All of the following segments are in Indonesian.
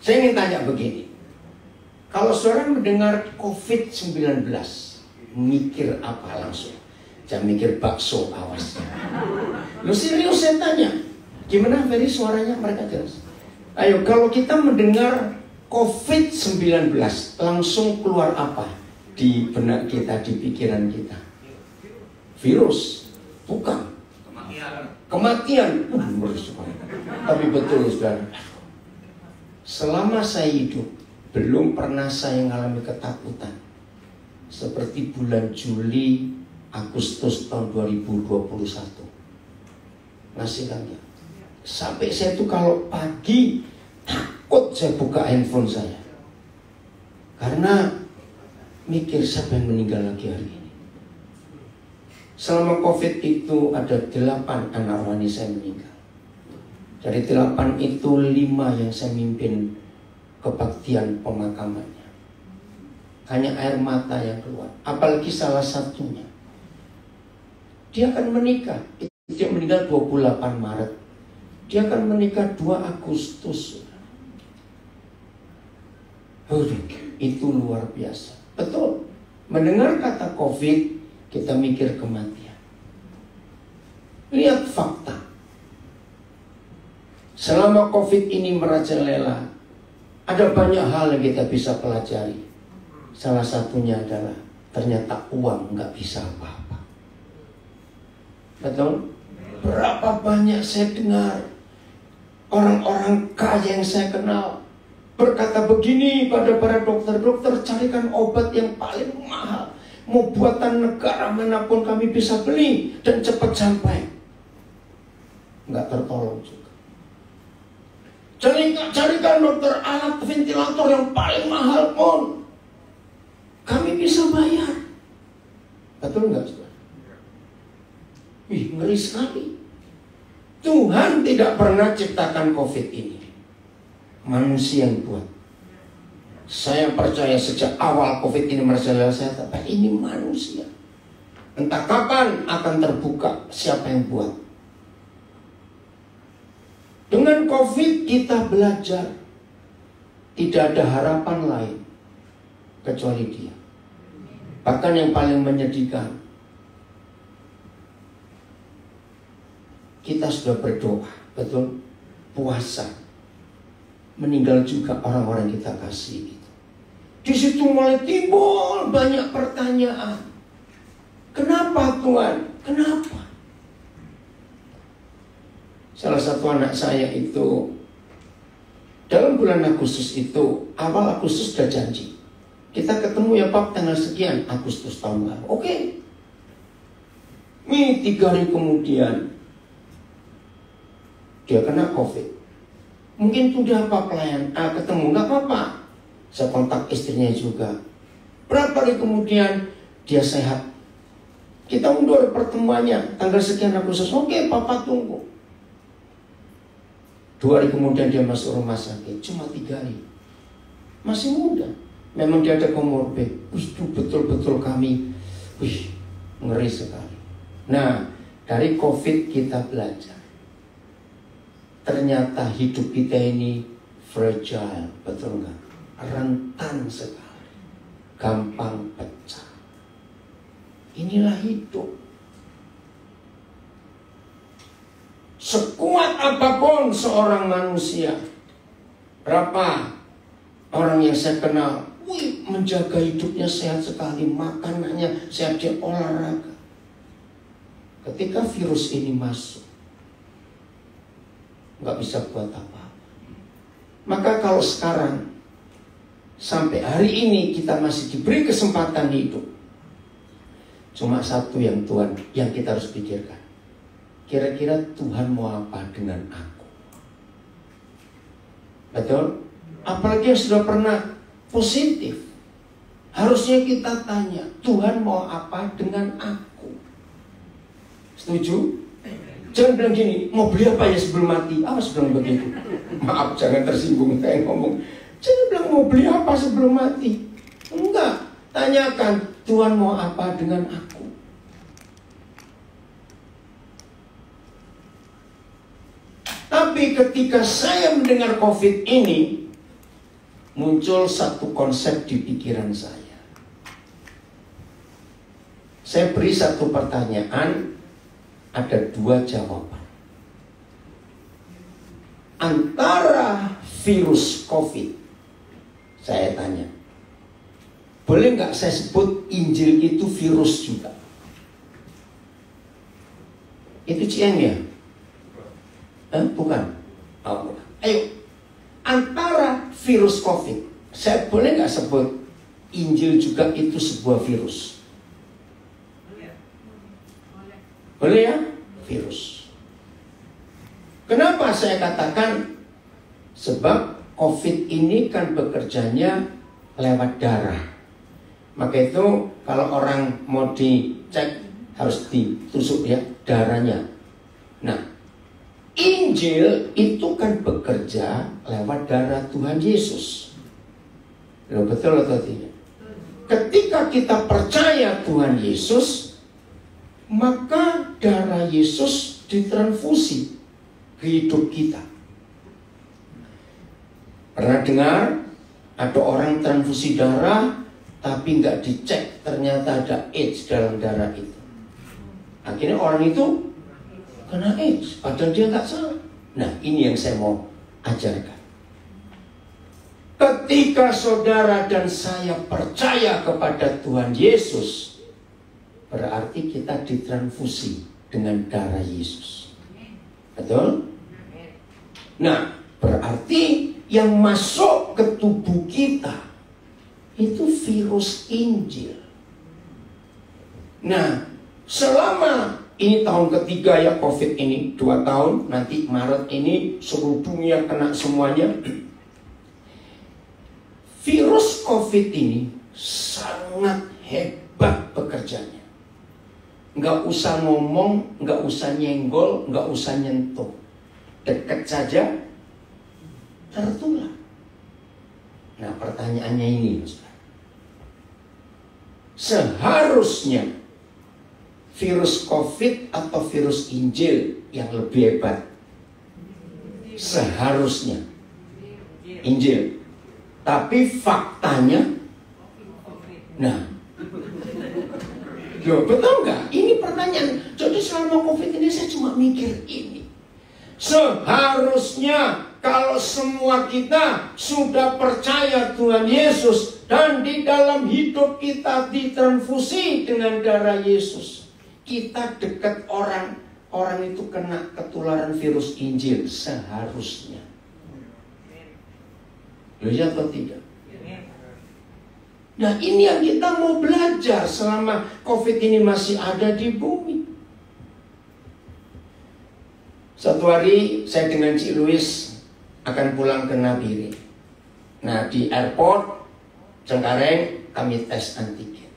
Saya ingin tanya begini. Kalau saudara mendengar COVID-19, mikir apa langsung? Jangan mikir bakso, awas. Lu serius saya tanya. Gimana Ferry suaranya mereka jelas? Ayo, kalau kita mendengar COVID-19, langsung keluar apa di benak kita, di pikiran kita? Virus? Bukan. Kematian. Tapi betul saudara, selama saya hidup belum pernah saya mengalami ketakutan seperti bulan Juli, Agustus tahun 2021. Masih kan ya? Sampai saya tuh kalau pagi takut saya buka handphone saya, karena mikir siapa yang meninggal lagi hari ini. Selama COVID itu ada 8 anak rohani saya meninggal. Dari 8 itu 5 yang saya mimpin kebaktian pemakamannya. Hanya air mata yang keluar. Apalagi salah satunya, dia akan menikah. Dia meninggal 28 Maret. Dia akan menikah 2 Agustus. Itu luar biasa. Betul. Mendengar kata COVID, kita mikir kematian. Lihat fakta. Selama COVID ini merajalela, ada banyak hal yang kita bisa pelajari. Salah satunya adalah ternyata uang nggak bisa apa-apa. Betul? Berapa banyak saya dengar orang-orang kaya yang saya kenal berkata begini pada para dokter-dokter, carikan obat yang paling mahal. Mau buatan negara manapun kami bisa beli dan cepat sampai. Nggak tertolong juga. Carikan dokter alat ventilator yang paling mahal pun kami bisa bayar. Betul nggak saudara? Ngeri sekali. Tuhan tidak pernah ciptakan COVID ini, manusia yang buat. Saya percaya sejak awal COVID ini merajalela, saya katakan ini manusia. Entah kapan akan terbuka siapa yang buat. Dengan COVID kita belajar tidak ada harapan lain kecuali Dia. Bahkan yang paling menyedihkan, kita sudah berdoa, betul, puasa, meninggal juga orang-orang yang kita kasih. Di situ mulai timbul banyak pertanyaan. Kenapa Tuhan? Kenapa? Salah satu anak saya itu dalam bulan Agustus itu, awal Agustus sudah janji, kita ketemu ya Pak tanggal sekian Agustus tahun lalu. Oke. Ini 3 hari kemudian dia kena COVID. Mungkin sudah apa pelayan ketemu, nggak apa-apa. Saya kontak istrinya juga. Berapa hari kemudian dia sehat. Kita undur pertemuannya tanggal sekian Agustus. Oke, Papa tunggu. 2 hari kemudian dia masuk rumah sakit. Cuma 3 hari. Masih muda. Memang dia ada komorbid. Betul-betul kami ngeri sekali. Nah, dari COVID kita belajar. Ternyata hidup kita ini fragile. Betul nggak? Rentan sekali. Gampang pecah. Inilah hidup. Sekuat apapun seorang manusia, berapa orang yang saya kenal, menjaga hidupnya sehat sekali, makanannya sehat, dia olahraga. Ketika virus ini masuk, nggak bisa buat apa-apa. Maka kalau sekarang sampai hari ini kita masih diberi kesempatan hidup, cuma satu yang Tuhan, yang kita harus pikirkan. Kira-kira Tuhan mau apa dengan aku? Betul? Apalagi yang sudah pernah positif. Harusnya kita tanya, Tuhan mau apa dengan aku? Setuju? Jangan bilang gini, mau beli apa ya sebelum mati? Awas bilang begitu. Maaf, jangan tersinggung saya ngomong. Jangan bilang mau beli apa sebelum mati. Enggak, tanyakan, Tuhan mau apa dengan aku? Tapi ketika saya mendengar COVID ini, muncul satu konsep di pikiran saya. Saya beri satu pertanyaan, ada dua jawaban. Antara virus COVID, saya tanya, boleh nggak saya sebut Injil itu virus juga? Itu Cieng ya? Bukan. Oh, bukan. Ayo, antara virus COVID, saya boleh nggak sebut Injil juga itu sebuah virus? Boleh ya? Virus. Kenapa saya katakan? Sebab COVID ini kan bekerjanya lewat darah. Maka itu kalau orang mau dicek harus ditusuk ya darahnya. Nah, Injil itu kan bekerja lewat darah Tuhan Yesus. Loh, betul atau tidak? Ketika kita percaya Tuhan Yesus, maka darah Yesus ditransfusi ke hidup kita. Pernah dengar ada orang transfusi darah tapi nggak dicek, ternyata ada AIDS dalam darah itu. Akhirnya orang itu kena AIDS, padahal dia nggak salah. Nah, ini yang saya mau ajarkan. Ketika saudara dan saya percaya kepada Tuhan Yesus, berarti kita ditransfusi dengan darah Yesus. Betul? Nah, berarti yang masuk ke tubuh kita itu virus Injil. Nah, selama ini tahun ketiga ya COVID ini, 2 tahun, nanti Maret ini seluruh dunia kena semuanya. Virus COVID ini sangat hebat bekerjanya. Nggak usah ngomong, nggak usah nyenggol, nggak usah nyentuh. Dekat saja tertular. Nah, pertanyaannya ini, seharusnya virus COVID atau virus Injil yang lebih hebat? Seharusnya Injil. Tapi faktanya, nah, loh, betul nggak? Ini pertanyaan. Jadi selama COVID ini saya cuma mikir ini. Seharusnya kalau semua kita sudah percaya Tuhan Yesus dan di dalam hidup kita ditransfusi dengan darah Yesus, kita dekat orang itu kena ketularan virus Injil. Seharusnya. Loh, ya atau tidak? Nah, ini yang kita mau belajar selama COVID ini masih ada di bumi. Satu hari saya dengan Cik Louis akan pulang ke Nabire. Nah, di airport Cengkareng kami tes antigen.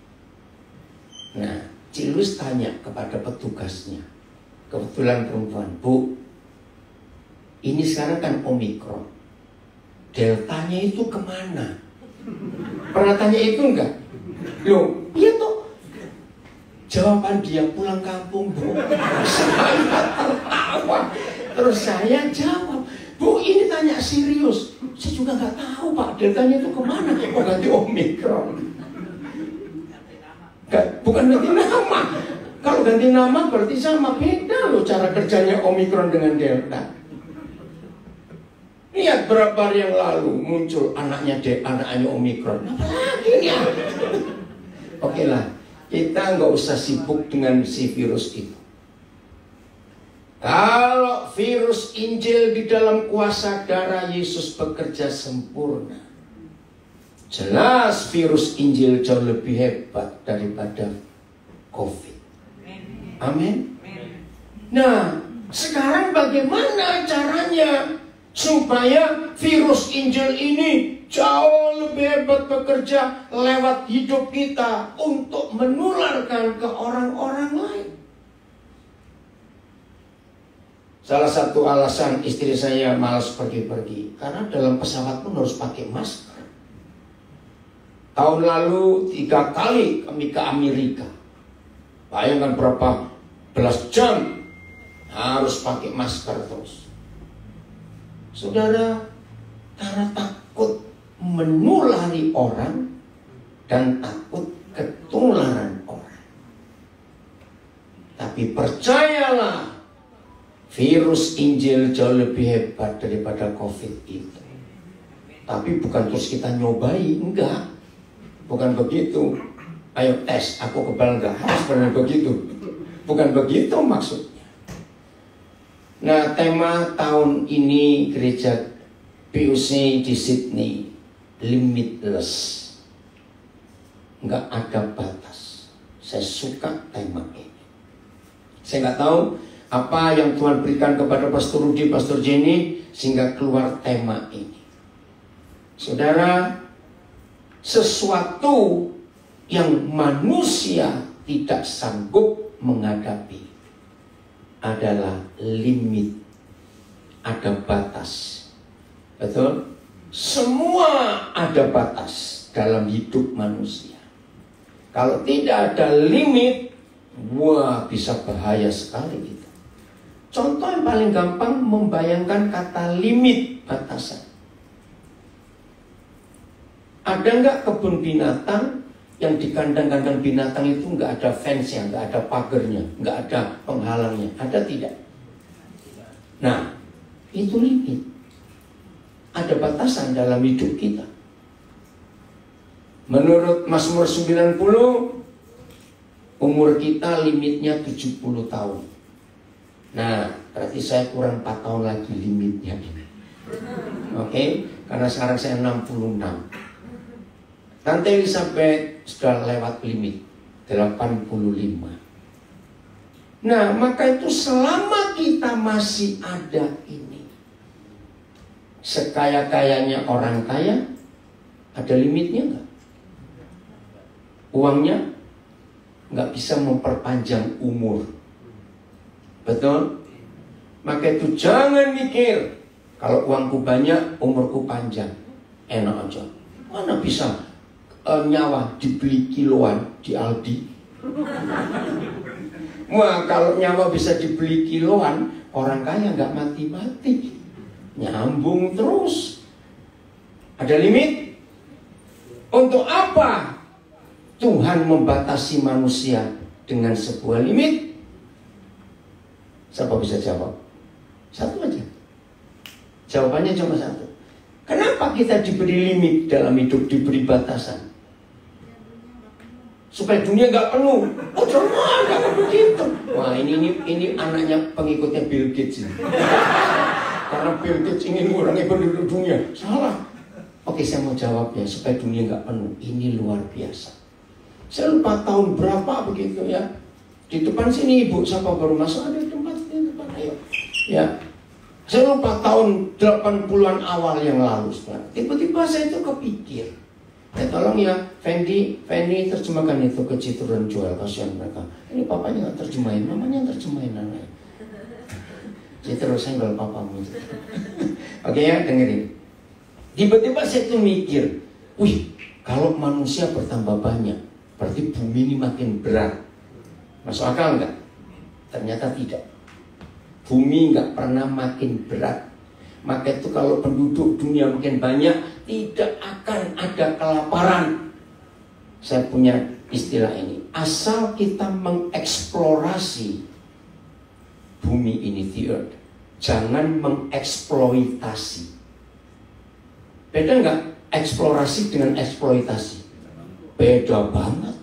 Nah, Cik Louis tanya kepada petugasnya, kebetulan perempuan, Bu, ini sekarang kan Omikron, Deltanya itu kemana? Pernah tanya itu enggak? Loh, iya toh. Jawaban dia, pulang kampung, Bu. Saya tertawa. Terus saya jawab, Bu, ini tanya serius. Saya juga nggak tahu, Pak, Deltanya itu kemana? Oh, ganti Omikron. Bukan ganti nama. Kalau ganti nama berarti sama, beda loh cara kerjanya Omikron dengan Delta. Lihat berapa hari yang lalu muncul anaknya Omikron. Apa lagi ya? Oke lah, kita nggak usah sibuk dengan si virus itu. Kalau virus Injil di dalam kuasa darah Yesus bekerja sempurna, jelas virus Injil jauh lebih hebat daripada COVID. Amin. Nah, sekarang bagaimana caranya supaya virus Injil ini jauh lebih hebat bekerja lewat hidup kita untuk menularkan ke orang-orang lain? Salah satu alasan istri saya malas pergi-pergi, karena dalam pesawat pun harus pakai masker. Tahun lalu 3 kali kami ke Amerika. Bayangkan berapa belas jam harus pakai masker terus. Saudara, karena takut menulari orang dan takut ketularan orang. Tapi percayalah, virus Injil jauh lebih hebat daripada COVID itu. Tapi bukan terus kita nyobai, enggak. Bukan begitu. Ayo tes, aku kebal enggak? Harus pernah begitu. Bukan begitu maksudnya. Nah, tema tahun ini gereja PUC di Sydney, limitless. Enggak ada batas. Saya suka tema ini. Saya nggak tahu apa yang Tuhan berikan kepada Pastor Rudi, Pastor Jenny, sehingga keluar tema ini. Saudara, sesuatu yang manusia tidak sanggup menghadapi adalah limit, ada batas. Betul? Semua ada batas dalam hidup manusia. Kalau tidak ada limit, wah, bisa bahaya sekali itu. Contoh yang paling gampang membayangkan kata limit, batasan. Ada nggak kebun binatang yang di kandang-kandang binatang itu nggak ada fence-nya, nggak ada pagernya, nggak ada penghalangnya? Ada tidak? Nah, itu limit. Ada batasan dalam hidup kita. Menurut Mazmur 90, umur kita limitnya 70 tahun. Nah, berarti saya kurang 4 tahun lagi limitnya. Oke, karena sekarang saya 66. Tante Elizabeth sudah lewat limit 85. Nah, maka itu selama kita masih ada ini, sekaya-kayanya orang kaya, ada limitnya enggak? Uangnya nggak bisa memperpanjang umur. Betul? Maka itu jangan mikir kalau uangku banyak, umurku panjang. Enak aja. Mana bisa nyawa dibeli kiloan di Aldi? Wah, kalau nyawa bisa dibeli kiloan, orang kaya nggak mati-mati, nyambung terus. Ada limit. Untuk apa Tuhan membatasi manusia dengan sebuah limit? Siapa bisa jawab? Satu aja. Jawabannya cuma satu. Kenapa kita diberi limit dalam hidup, diberi batasan? Supaya dunia nggak penuh. Oh, cuma nggak begitu. Wah, ini anaknya pengikutnya Bill Gates ini. Karena Bill Gates ingin mengurangi penduduk dunia. Salah. Oke, saya mau jawab ya, supaya dunia nggak penuh. Ini luar biasa. Saya lupa tahun berapa begitu ya. Di depan sini ibu, siapa baru masuk, ada tempat di depan, ayo. Ya, saya lupa tahun 80-an awal yang lalu. Tiba-tiba saya itu kepikir, ya tolong ya, Fendi terjemahkan itu ke Cituran Jual, kasihan mereka. Ini papanya nggak terjemahin, mamanya yang terjemahin anaknya. Cituran senggol papamu. Oke ya, dengerin. Tiba-tiba saya tuh mikir, wih, kalau manusia bertambah banyak, berarti bumi ini makin berat. Masuk akal nggak? Ternyata tidak. Bumi nggak pernah makin berat. Maka itu kalau penduduk dunia makin banyak, tidak akan ada kelaparan. Saya punya istilah ini. Asal kita mengeksplorasi bumi ini, the earth, jangan mengeksploitasi. Beda nggak eksplorasi dengan eksploitasi? Beda banget.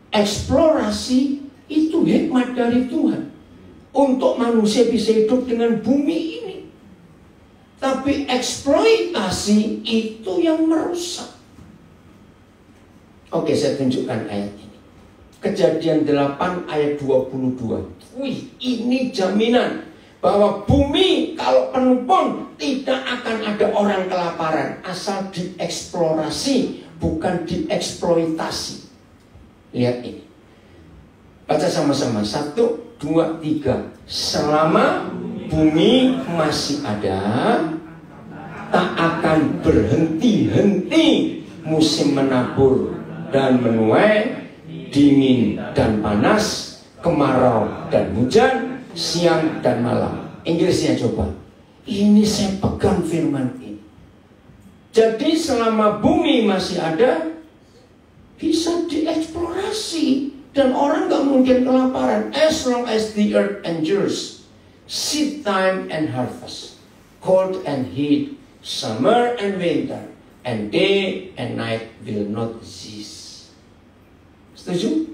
Eksplorasi itu hikmat dari Tuhan untuk manusia bisa hidup dengan bumi ini. Tapi eksploitasi itu yang merusak. Oke, saya tunjukkan ayat ini. Kejadian 8 ayat 22. Wih, ini jaminan bahwa bumi kalau penuh pun tidak akan ada orang kelaparan, asal dieksplorasi, bukan dieksploitasi. Lihat ini. Baca sama-sama. 1, 2, 3. Selama bumi masih ada, tak akan berhenti-henti musim menabur dan menuai, dingin dan panas, kemarau dan hujan, siang dan malam. Inggrisnya coba. Ini saya pegang firman ini. Jadi selama bumi masih ada, bisa dieksplorasi. Dan orang gak mungkin kelaparan. As long as the earth endures, seed time and harvest, cold and heat, summer and winter, and day and night will not cease. Setuju?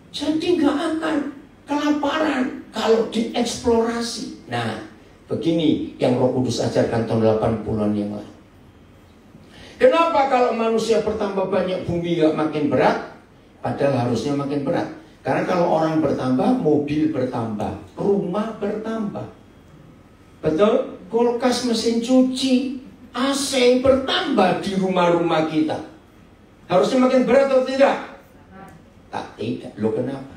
Jadi gak akan kelaparan kalau dieksplorasi. Nah, begini yang Roh Kudus ajarkan tahun 80-an yang lalu. Kenapa kalau manusia bertambah banyak bumi gak makin berat? Padahal harusnya makin berat. Karena kalau orang bertambah, mobil bertambah, rumah bertambah. Betul? Kulkas, mesin cuci, AC bertambah di rumah-rumah kita. Harusnya makin berat atau tidak? Tak, tidak. Loh kenapa?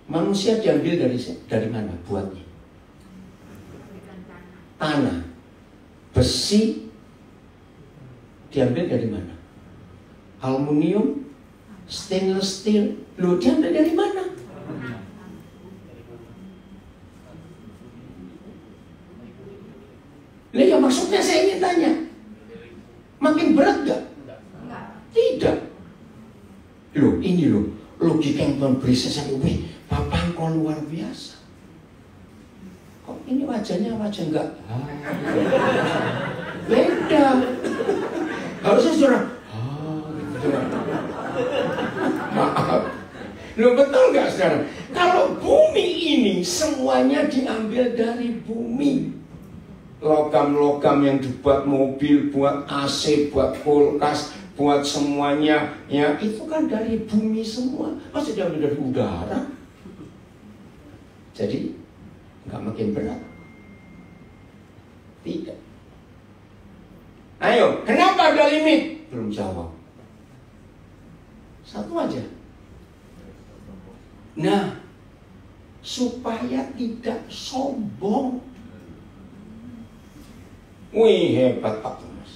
Manusia diambil dari mana buatnya? Tanah. Besi diambil dari mana? Aluminium, stainless steel. Loh diambil dari mana? Lah ya maksudnya saya ingin tanya, makin berat gak? Tidak. Loh ini loh logika yang Tuhan beri saya. Wih, Papa engkau luar biasa. Kok ini wajahnya wajah enggak? Beda. Harusnya saudara. Maaf. Loh betul nggak saudara? Kalau bumi ini semuanya diambil dari bumi. Logam-logam yang dibuat mobil, buat AC, buat kulkas, buat semuanya, ya itu kan dari bumi semua. Masa diambil dari udara? Jadi nggak makin berat? Tidak. Ayo, kenapa ada limit? Belum jawab. Satu aja. Nah, supaya tidak sombong. Wih, hebat Pak Thomas.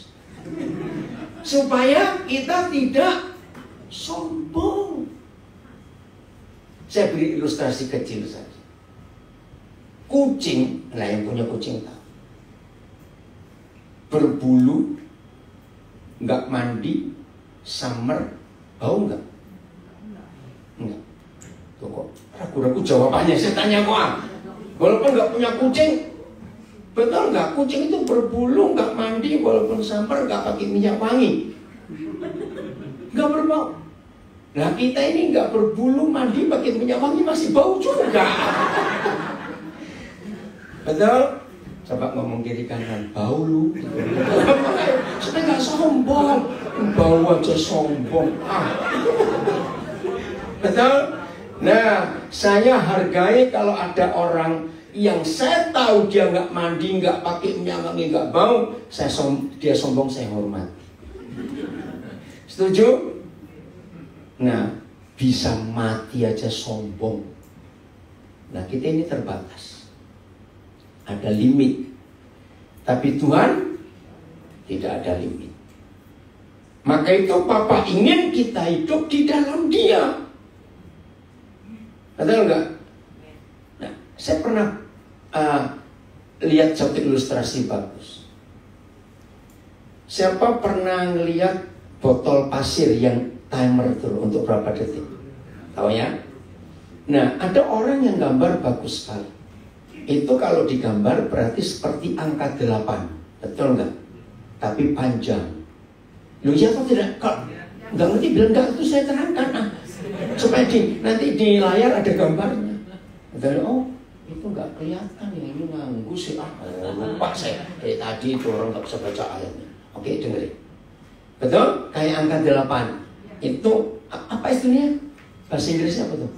Supaya kita tidak sombong. Saya beri ilustrasi kecil saja. Kucing, nah yang punya kucing tahu. Berbulu, nggak mandi, summer, bau nggak? Enggak. Tuh kok ragu-ragu jawabannya. Saya tanya kok. Walaupun nggak punya kucing, betul nggak? Kucing itu berbulu, nggak mandi, walaupun summer nggak pakai minyak wangi, nggak berbau. Nah kita ini nggak berbulu, mandi, pakai minyak wangi masih bau juga. Betul? Coba ngomong kiri kanan, bau lu. Supaya nggak sombong, bau aja sombong. Betul? Nah, saya hargai kalau ada orang yang saya tahu dia nggak mandi, nggak pakai minyak wangi, nggak bau, dia sombong, saya hormat. Setuju? Nah, bisa mati aja sombong. Nah, kita ini terbatas. Ada limit. Tapi Tuhan tidak ada limit. Maka itu Papa ingin kita hidup di dalam Dia. Betul enggak? Nah, saya pernah lihat satu ilustrasi bagus. Siapa pernah ngelihat botol pasir yang timer itu untuk berapa detik? Tahu ya? Nah, ada orang yang gambar bagus sekali. Itu kalau digambar berarti seperti angka 8. Betul enggak? Tapi panjang. Loh ya atau tidak? Kalau nggak ngerti bilang enggak, itu saya terangkan. Supaya nanti di layar ada gambarnya. Betul? Oh, itu nggak kelihatan ya, ini nganggu sih. Lupa saya. Tadi itu orang nggak bisa baca ayatnya. Oke, dengerin. Betul? Kayak angka 8. Itu apa istilahnya? Bahasa Inggrisnya apa tuh?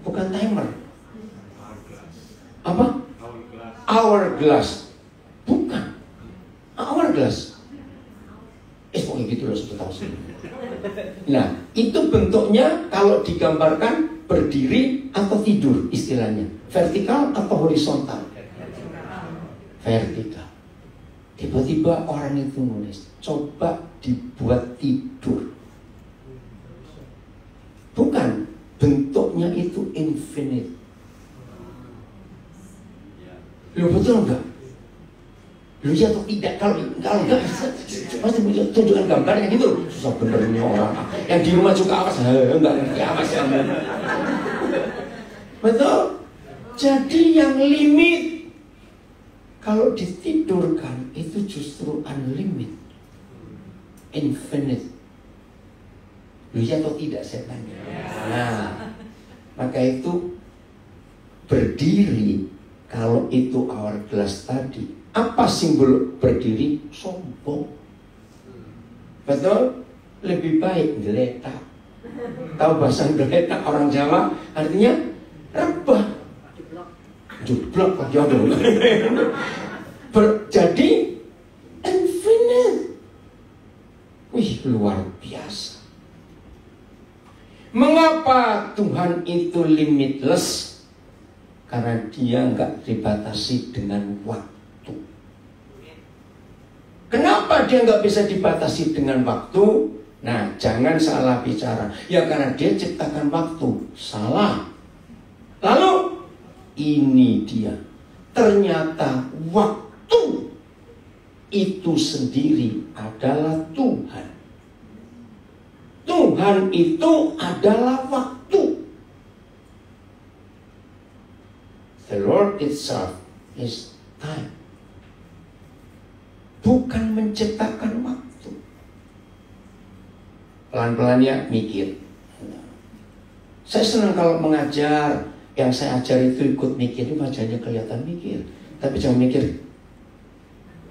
Bukan timer. Apa? Hourglass. Bukan. Hourglass. Pokoknya gitu loh, sudah tahu sih. Nah, itu bentuknya kalau digambarkan berdiri atau tidur istilahnya. Vertikal atau horizontal? Vertikal. Tiba-tiba orang itu nulis, coba dibuat tidur. Bukan, bentuknya itu infinite. Loh betul enggak? Loh ya atau tidak? Kalau enggak, pasti tunjukkan gambarnya gitu. Susah benernya orang. Yang di rumah juga awas, enggak ngerti awas kamu. Betul? Jadi yang limit kalau ditidurkan itu justru unlimited, infinite. Ya atau tidak saya tanya. Nah, maka itu berdiri, kalau itu hourglass tadi, apa simbol berdiri? Sombong. Betul? Lebih baik geletak. Tahu bahasa geletak orang Jawa? Artinya rebah. Jublok. Jadi infinite. Wih, luar biasa. Mengapa Tuhan itu limitless? Karena dia nggak dibatasi dengan waktu. Kenapa dia nggak bisa dibatasi dengan waktu? Nah, jangan salah bicara. Ya karena dia ciptakan waktu. Salah. Lalu, ini dia. Ternyata waktu itu sendiri adalah Tuhan. Tuhan itu adalah waktu. The Lord itself is time. Bukan menciptakan waktu. Pelan-pelan ya, mikir. Saya senang kalau mengajar. Yang saya ajar itu ikut mikir. Ini wajahnya kelihatan mikir. Tapi jangan mikir,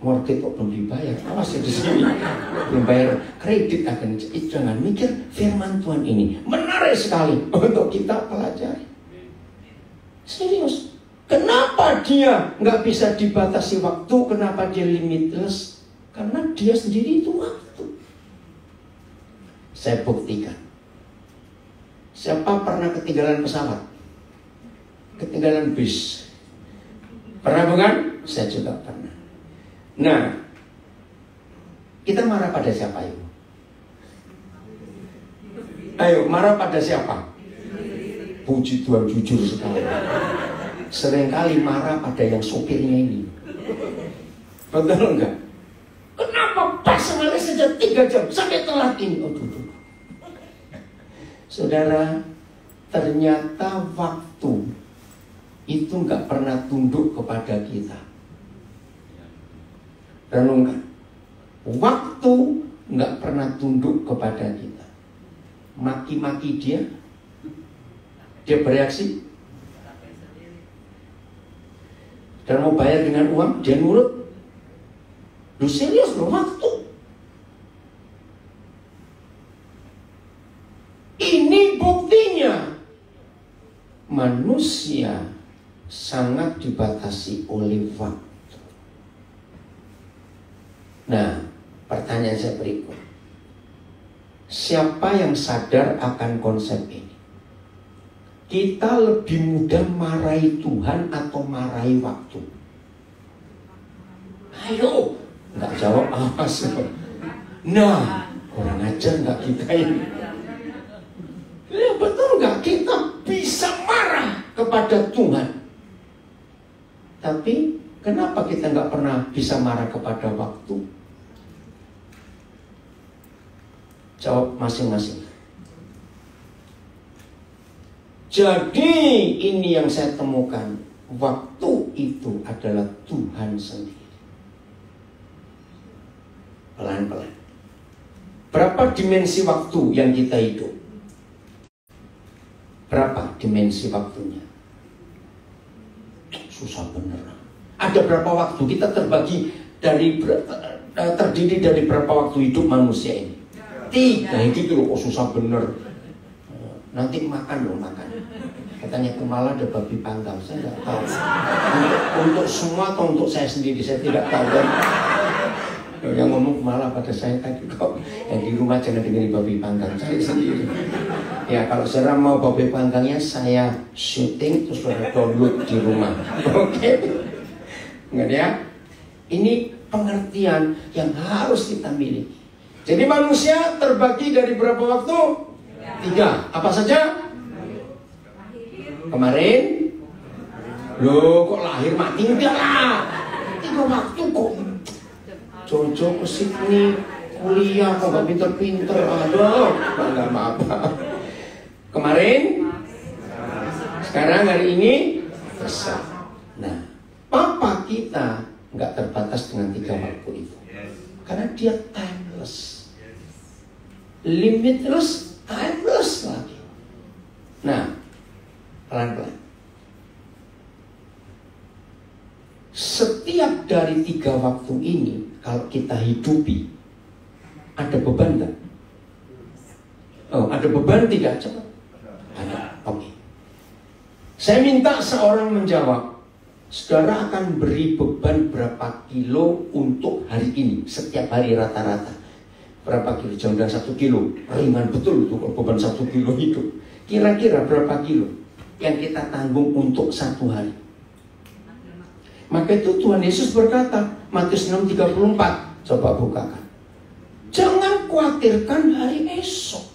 mortgage kok belum dibayar. Awas ya di sini. Belum bayar kredit akan. Jangan mikir firman Tuhan ini. Menarik sekali untuk kita pelajari. Serius. Kenapa dia nggak bisa dibatasi waktu? Kenapa dia limitless? Karena dia sendiri itu waktu. Saya buktikan. Siapa pernah ketinggalan pesawat? Ketinggalan bis? Pernah bukan? Saya juga pernah. Nah, kita marah pada siapa yuk? Ayo, marah pada siapa? Puji Tuhan, jujur sekali. Seringkali marah pada yang sopirnya ini. Betul enggak? Kenapa pas sekali saja 3 jam sampai telat ini? Oh, tuh. Saudara, ternyata waktu itu enggak pernah tunduk kepada kita. Renungkan. Waktu enggak pernah tunduk kepada kita. Maki-maki dia bereaksi. Dan mau bayar dengan uang, dia nurut. Lu serius loh, waktu. Ini buktinya. Manusia sangat dibatasi oleh waktu. Nah, pertanyaan saya berikut. Siapa yang sadar akan konsep ini? Kita lebih mudah marahi Tuhan atau marahi waktu? Ayo, nggak jawab apa sih? Nah, kurang ajar nggak kita ini? Ya betul nggak, kita bisa marah kepada Tuhan. Tapi kenapa kita nggak pernah bisa marah kepada waktu? Jawab masing-masing. Jadi ini yang saya temukan. Waktu itu adalah Tuhan sendiri. Pelan-pelan. Berapa dimensi waktu yang kita hidup? Berapa dimensi waktunya? Susah bener. Ada berapa waktu? Kita terbagi dari terdiri dari berapa waktu hidup manusia ini? 3. Gitu loh, oh susah bener. Nanti makan loh, makan. Katanya Kumala ada babi panggang, saya nggak tahu. Untuk semua atau untuk saya sendiri, saya tidak tahu. Dan yang ngomong Kumala pada saya tadi kok, yang di rumah jangan dengerin babi panggang, saya sendiri. Ya kalau saudara mau babi panggangnya, saya syuting terus saudara download di rumah. Oke? Nggak ya? Ini pengertian yang harus kita miliki. Jadi manusia terbagi dari berapa waktu? 3. Apa saja? Kemarin? Loh kok lahir mati? Enggak lah. 3 waktu kok. Jojo ke Sydney, kuliah kok gak pinter-pinter. Aduh, nggak apa-apa. Kemarin, sekarang hari ini besar. Nah, papa kita nggak terbatas dengan 3 waktu itu, karena dia timeless, limitless, timeless lagi. Nah, pelan-pelan. Setiap dari 3 waktu ini, kalau kita hidupi, ada beban nggak? Oh, ada beban tidak? Coba. Ada. Oke. Saya minta seorang menjawab. Saudara akan beri beban berapa kilo untuk hari ini? Setiap hari rata-rata. Berapa kilo? Jangan 1 kilo. Ringan betul itu kalau beban 1 kilo hidup. Kira-kira berapa kilo yang kita tanggung untuk 1 hari? Maka itu Tuhan Yesus berkata, Matius 6:34. Coba bukakan. Jangan khawatirkan hari esok.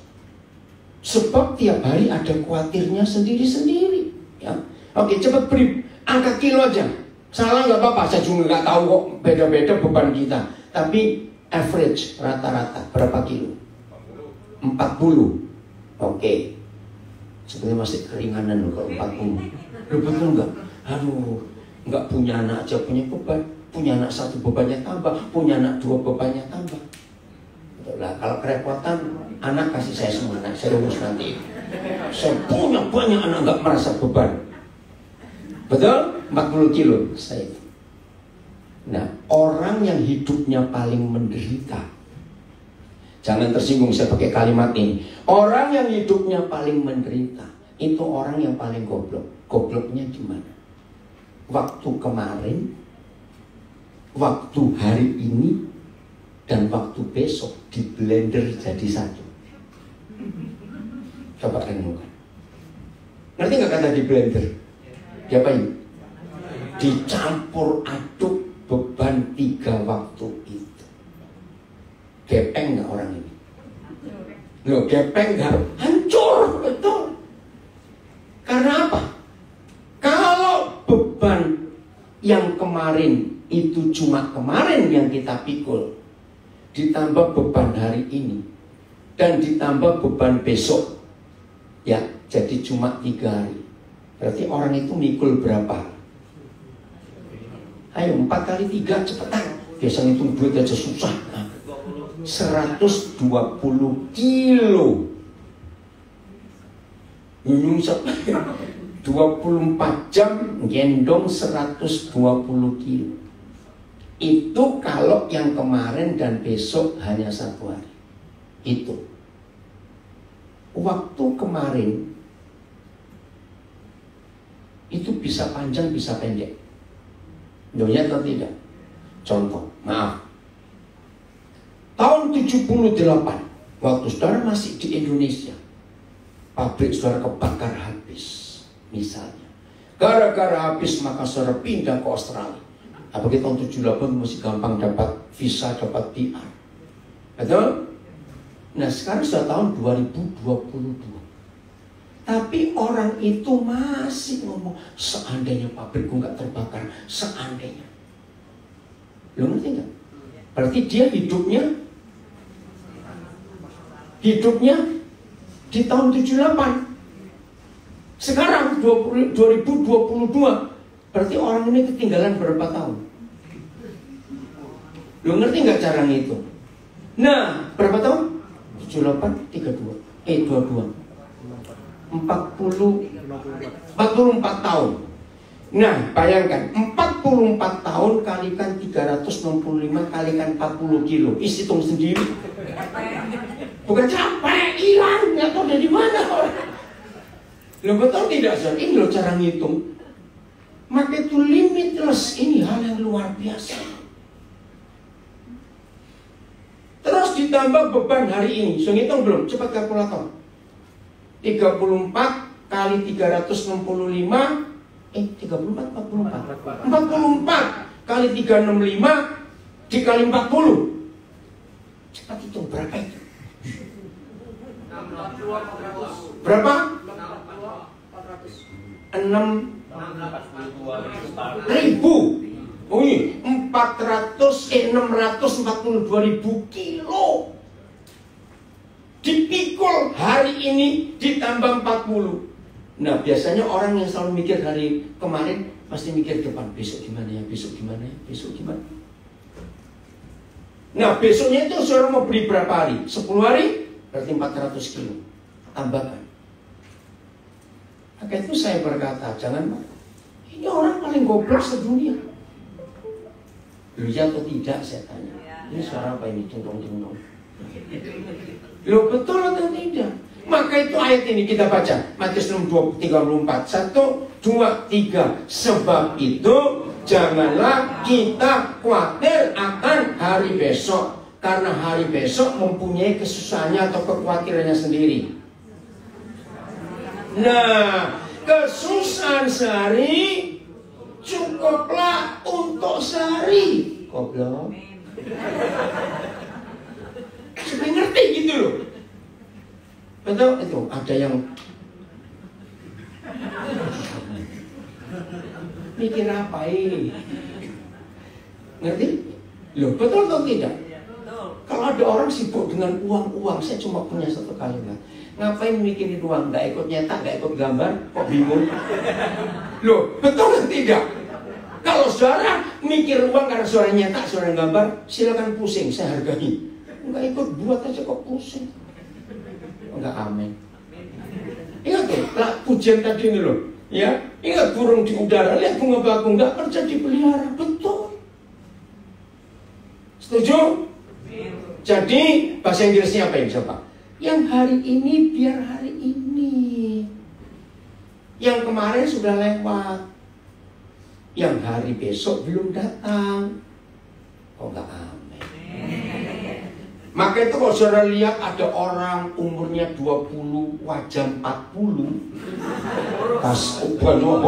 Sebab tiap hari ada khawatirnya sendiri-sendiri. Ya. Oke, cepat beri angka kilo aja. Salah nggak apa-apa, saya juga nggak tahu kok beda-beda beban kita. Tapi average, rata-rata berapa kilo? 40. Oke. Sebenarnya masih keringanan loh kalau 40. Loh, betul nggak? Aduh, nggak punya anak aja punya beban. Punya anak 1 bebannya tambah, punya anak 2 bebannya tambah. Nah, kalau kerepotan, anak kasih saya semua, anak saya urus nanti. Saya punya banyak anak nggak merasa beban. Betul? 40 kilo saya. Nah, orang yang hidupnya paling menderita, jangan tersinggung saya pakai kalimat ini. Orang yang hidupnya paling menderita itu orang yang paling goblok. Gobloknya di mana? Waktu kemarin, waktu hari ini, dan waktu besok di blender jadi satu. Coba renungkan. Ngerti nggak kata di blender? Diapain? Dicampur aduk beban 3 waktu itu. Gepeng nggak orang ini? Loh, gepeng nggak? Hancur, betul. Karena apa? Kalau beban yang kemarin itu cuma kemarin yang kita pikul, ditambah beban hari ini, dan ditambah beban besok, ya jadi cuma 3 hari. Berarti orang itu mikul berapa? Ayo 4 kali 3 cepetan. Biasanya itu duit aja susah. 120 kilo. 24 jam gendong 120 kilo. Itu kalau yang kemarin dan besok hanya 1 hari. Itu waktu kemarin itu bisa panjang bisa pendek. Dunia atau tidak? Contoh, maaf. Tahun 78, waktu saudara masih di Indonesia, pabrik saudara kebakar habis, misalnya. Gara-gara habis maka saudara pindah ke Australia. Apalagi tahun 78 masih gampang dapat visa, dapat PR. Betul? Nah sekarang sudah tahun 2022. Tapi orang itu masih ngomong, seandainya pabrikku nggak terbakar, seandainya. Lo ngerti nggak? Berarti dia hidupnya di tahun 78. Sekarang 2022. Berarti orang ini ketinggalan berapa tahun? Lo ngerti nggak cara ngitung? Nah, berapa tahun? 78, 32. 22. 44 tahun. Nah, bayangkan 44 tahun kalikan 365 kalikan 40 kilo. Hitung sendiri. Bukan capek, hilang, nggak tahu dari mana orang. Lo betul tidak, Zon? Ini lo cara ngitung. Maka itu limitless, ini hal yang luar biasa. Terus ditambah beban hari ini. So ngitung belum? Cepat kalkulator. 34 kali 365. 34, 44. 44 kali 365 dikali 40. Cepat hitung berapa itu? Berapa? 6.000. Oh iya, 642.000 kilo dipikul hari ini ditambah 40. Nah biasanya orang yang selalu mikir hari kemarin pasti mikir depan, besok gimana ya, besok gimana ya, besok gimana. Nah besoknya itu saudara mau beli berapa hari? 10 hari berarti 400 kilo tambahkan. Maka itu saya berkata, jangan marah. Ini orang paling goblok sedunia. Loh ya atau tidak saya tanya. Ini suara apa ini? Cendong-cendong. Loh betul atau tidak? Maka itu ayat ini kita baca Matius 6:34. 1, 2, 3. Sebab itu janganlah kita khawatir akan hari besok, karena hari besok mempunyai kesusahannya atau kekhawatirannya sendiri. Nah, kesusahan sehari cukuplah untuk sehari. Goblok. Supaya ngerti gitu loh. Betul itu ada yang mikir apa ini? Ngerti? Loh betul atau tidak? Kalau ada orang sibuk dengan uang, saya cuma punya satu kalimat. Ngapain mikirin uang? Gak ikut nyetak, gak ikut gambar, kok bingung? Loh betul atau tidak? Kalau saudara mikir uang karena saudara nyetak, saudara gambar, silakan pusing, saya hargai. Enggak ikut buat aja kok pusing. Enggak, amin. Ingat tuh, pujian tadi ini loh. Ya, ingat burung di udara, lihat bunga bakung, enggak kerja dipelihara, betul. Setuju? Jadi bahasa Inggrisnya apa ini coba? Yang hari ini biar hari ini. Yang kemarin sudah lewat. Yang hari besok belum datang. Oh enggak, amin. Maka itu kalau saudara lihat ada orang umurnya 20, wajah 40. Pas bodoh.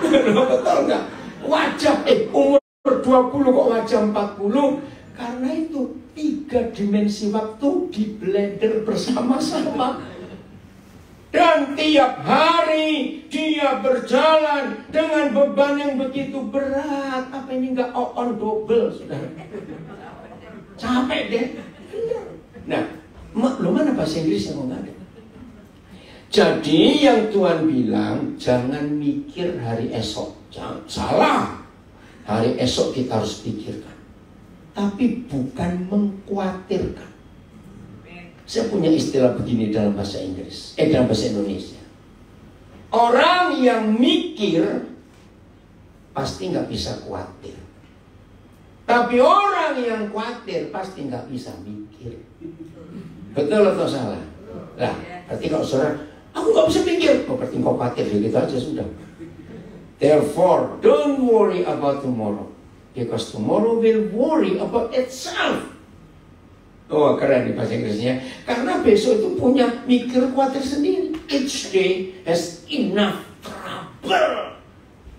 Betul enggak? Wajah umur 20 kok wajah 40. Karena itu 3 dimensi waktu di blender bersama-sama. Dan tiap hari dia berjalan dengan beban yang begitu berat. Apa ini enggak on double, saudara? Capek deh. Nah, lo mana bahasa Inggrisnya kok nggak ada? Jadi yang Tuhan bilang, jangan mikir hari esok. Jangan, salah. Hari esok kita harus pikirkan. Tapi bukan mengkhawatirkan. Saya punya istilah begini dalam bahasa Inggris, dalam bahasa Indonesia. Orang yang mikir pasti nggak bisa khawatir. Tapi orang yang khawatir pasti nggak bisa mikir. Betul atau salah? Lah, berarti kalau saudara, aku nggak bisa mikir, oh, berarti kau khawatir, gitu aja sudah. Therefore, don't worry about tomorrow, because tomorrow will worry about itself. Oh keren di bahasa Inggrisnya. Karena besok itu punya mikir khawatir sendiri. Each day has enough trouble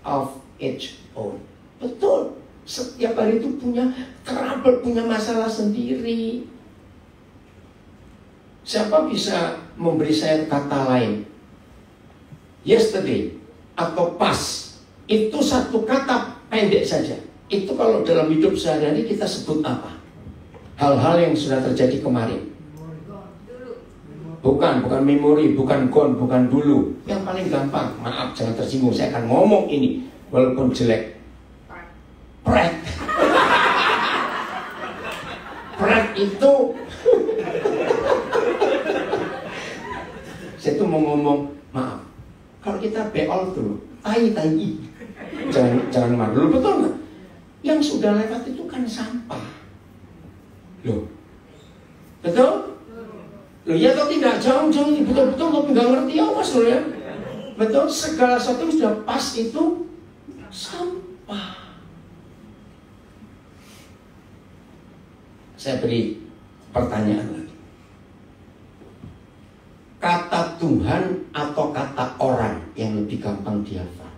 of its own. Betul. Setiap hari itu punya trouble, punya masalah sendiri. Siapa bisa memberi saya kata lain? Yesterday atau past. Itu satu kata pendek saja. Itu kalau dalam hidup sehari-hari kita sebut apa? Hal-hal yang sudah terjadi kemarin. Bukan memori, bukan gone, bukan dulu. Yang paling gampang, maaf jangan tersinggung, saya akan ngomong ini walaupun jelek. Pret. Pret itu saya tuh mau ngomong, maaf. Kalau kita beol dulu, tai. Jangan marah dulu, betul nggak? Yang sudah lewat itu kan sampah. Loh, betul? Loh ya atau tidak? Jauh-jauh ini betul-betul tapi nggak ngerti awas loh ya. Betul, segala sesuatu yang sudah pas itu sampah. Saya beri pertanyaan lagi. Kata Tuhan atau kata orang yang lebih gampang dihafal?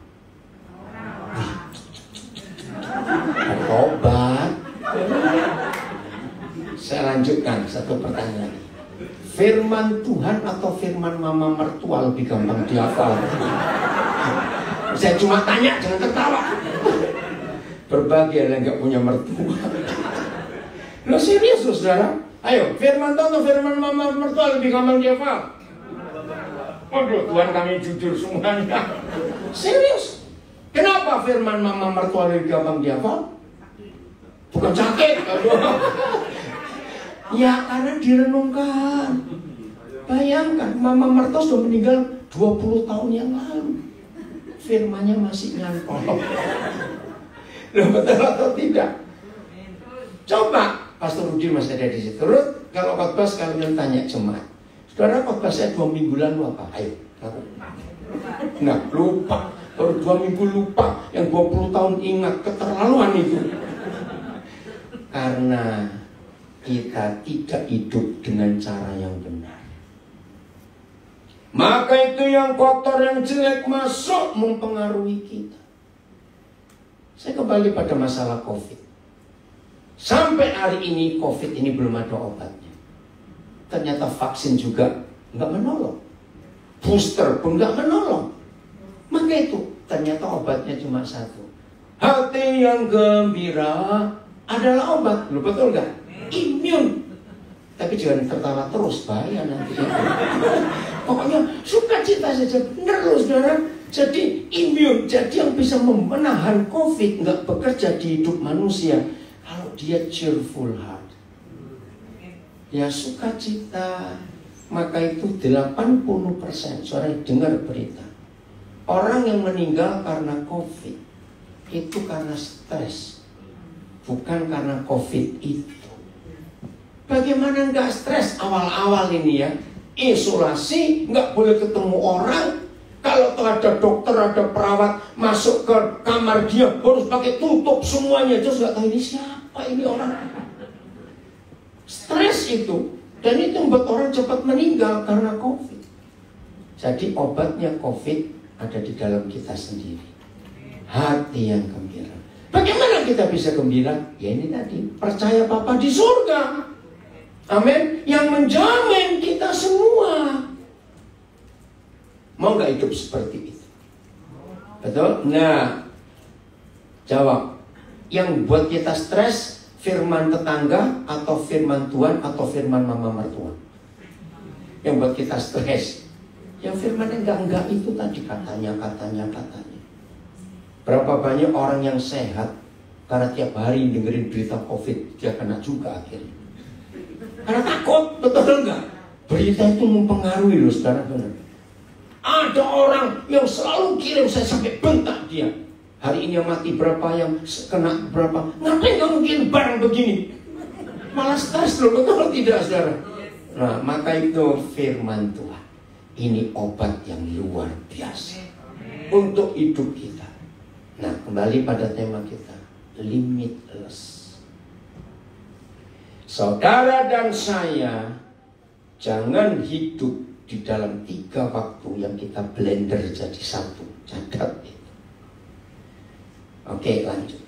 Tobat. Saya lanjutkan satu pertanyaan lagi. Firman Tuhan atau firman mama mertua lebih gampang dihafal? Saya cuma tanya, jangan tertawa. Berbahagia yang nggak punya mertua. Lo serius loh saudara? Ayo, firman Tuhan atau firman mama mertua lebih gampang dihafal? Waduh, Tuhan kami jujur semuanya. Serius? Kenapa firman mama mertua lebih gampang dihafal? Bukan sakit. Ya karena direnungkan. Bayangkan, mama mertua sudah meninggal 20 tahun yang lalu. Firmannya masih nyantol. Loh, betul atau tidak? Coba, Pastor Rudi masih ada di situ. Ruth, kalau khotbah sekalian tanya jemaat. Saudara, khotbah saya 2 minggu lalu apa? Ayo. Nah, lupa. Baru 2 minggu lupa. Yang 20 tahun ingat, keterlaluan itu. Karena kita tidak hidup dengan cara yang benar. Maka itu yang kotor, yang jelek masuk mempengaruhi kita. Saya kembali pada masalah COVID. Sampai hari ini COVID ini belum ada obatnya. Ternyata vaksin juga nggak menolong. Booster pun nggak menolong. Maka itu ternyata obatnya cuma satu. Hati yang gembira adalah obat. Lu betul nggak? Imun. Tapi jangan tertawa terus, bahaya nanti. Pokoknya sukacita saja. Benar loh saudara. Jadi imun, jadi yang bisa menahan COVID nggak bekerja di hidup manusia. Kalau dia cheerful heart, ya sukacita. Maka itu 80%. Saudara dengar berita, orang yang meninggal karena COVID itu karena stres, bukan karena COVID itu. Bagaimana nggak stres awal-awal ini ya? Isolasi, nggak boleh ketemu orang. Kalau ada dokter, ada perawat masuk ke kamar dia harus pakai tutup semuanya. Terus nggak tahu ini siapa ini orang. Stres itu. Dan itu membuat orang cepat meninggal karena COVID. Jadi obatnya COVID ada di dalam kita sendiri. Hati yang gembira. Bagaimana kita bisa gembira? Ya ini tadi, percaya Bapa di surga. Amin. Yang menjamin kita semua. Mau nggak hidup seperti itu? Betul? Nah, jawab. Yang buat kita stres, firman tetangga atau firman Tuhan atau firman mama mertua? Yang buat kita stres, yang firman enggak itu tadi katanya. Berapa banyak orang yang sehat karena tiap hari dengerin berita COVID, dia kena juga akhirnya. Karena takut, betul enggak? Berita itu mempengaruhi loh, saudara, benar. Ada orang yang selalu kirim saya sampai bentak dia. Hari ini yang mati berapa, yang kena berapa. Ngapain kamu kirim barang begini? Malah stres loh, betul tidak saudara? Nah, maka itu firman Tuhan. Ini obat yang luar biasa untuk hidup kita. Nah, kembali pada tema kita, limitless. Saudara dan saya jangan hidup di dalam 3 waktu yang kita blender jadi satu. Catat itu. Oke, lanjut.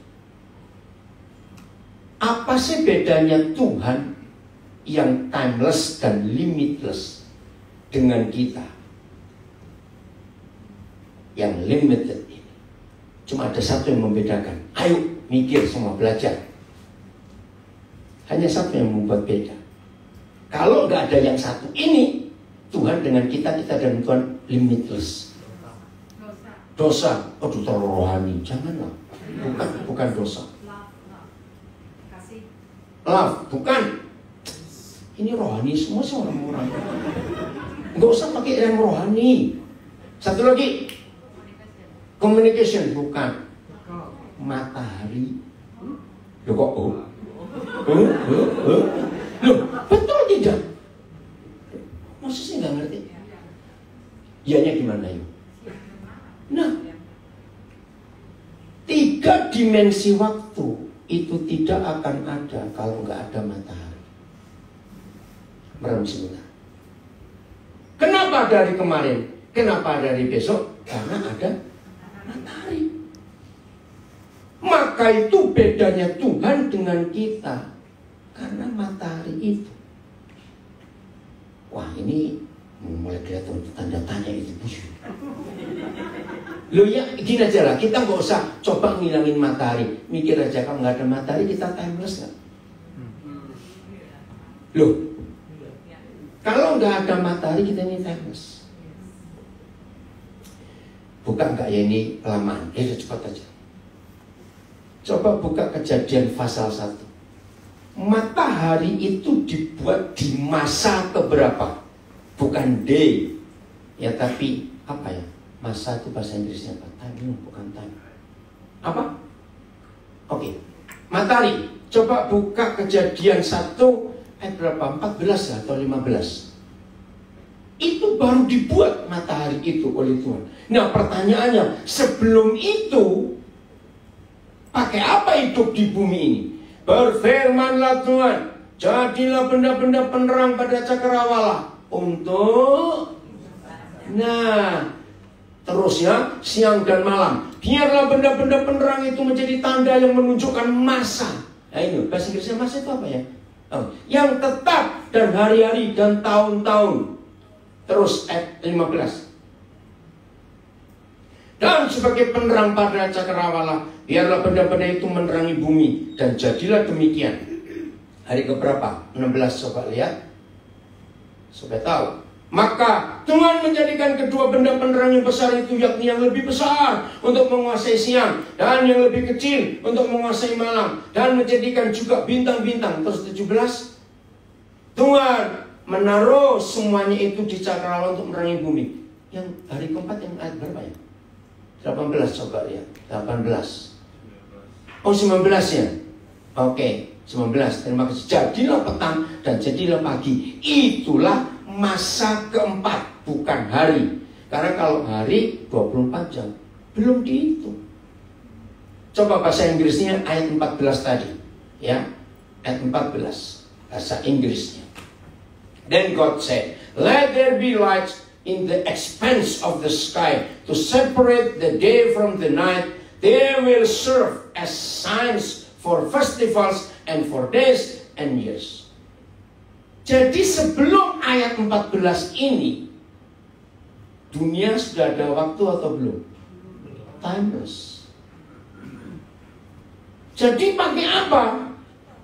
Apa sih bedanya Tuhan yang timeless dan limitless dengan kita yang limited ini? Cuma ada satu yang membedakan. Ayo mikir semua, belajar. Hanya satu yang membuat beda. Kalau nggak ada yang satu ini, Tuhan dengan kita dan Tuhan limitless. Dosa, aduh terlalu rohani, janganlah. Bukan dosa. Love, bukan. Ini rohani semua sih orang-orang. Nggak usah pakai yang rohani. Satu lagi, communication, bukan. Matahari. Loh kok Loh, betul tidak? Maksudnya nggak ngerti. Ianya gimana yuk? Nah, 3 dimensi waktu itu tidak akan ada kalau nggak ada matahari. Merem sebentar. Kenapa dari kemarin? Kenapa dari besok? Karena ada matahari. Maka itu bedanya Tuhan dengan kita. Karena matahari itu. Wah, ini Mulai kelihatan tanda tanya itu. Loh ya, gini aja lah, kita nggak usah coba ngilangin matahari. Mikir aja, kalau nggak ada matahari kita timeless nggak? Loh, kalau nggak ada matahari kita ini timeless. Buka nggak ya ini kelamaan? Cepat aja. Coba buka Kejadian pasal 1. Matahari itu dibuat di masa keberapa? Bukan day, ya tapi apa ya? Masa itu bahasa Inggrisnya apa? Time, bukan time. Apa? Oke. Matahari. Coba buka Kejadian 1 ayat berapa? 14 atau 15. Itu baru dibuat matahari itu oleh Tuhan. Nah pertanyaannya, sebelum itu pakai apa hidup di bumi ini? Berfirmanlah Tuhan, jadilah benda-benda penerang pada cakrawala untuk terusnya siang dan malam. Biarlah benda-benda penerang itu menjadi tanda yang menunjukkan masa. Nah ini bahasa Inggrisnya masa itu apa ya? Yang tetap dan hari-hari dan tahun-tahun. Terus ayat 15. Dan sebagai penerang pada cakrawala, biarlah benda-benda itu menerangi bumi. Dan jadilah demikian. Hari keberapa? 16, coba lihat. Supaya tahu. Maka Tuhan menjadikan kedua benda penerang yang besar itu, yakni yang lebih besar untuk menguasai siang, dan yang lebih kecil untuk menguasai malam, dan menjadikan juga bintang-bintang. Terus 17. Tuhan menaruh semuanya itu di cakrawala untuk menerangi bumi. Yang hari keempat yang ayat berapa ya? 18, coba lihat. 18. Oh 19 ya. Oke, 19. Terima kasih. Jadilah petang dan jadilah pagi. Itulah masa keempat, bukan hari. Karena kalau hari 24 jam belum dihitung. Coba bahasa Inggrisnya ayat 14 tadi. Ya, ayat 14 bahasa Inggrisnya. Then God said, let there be lights in the expanse of the sky to separate the day from the night. They will serve as signs for festivals and for days and years. Jadi sebelum ayat 14 ini, dunia sudah ada waktu atau belum? Timeless. Jadi pakai apa?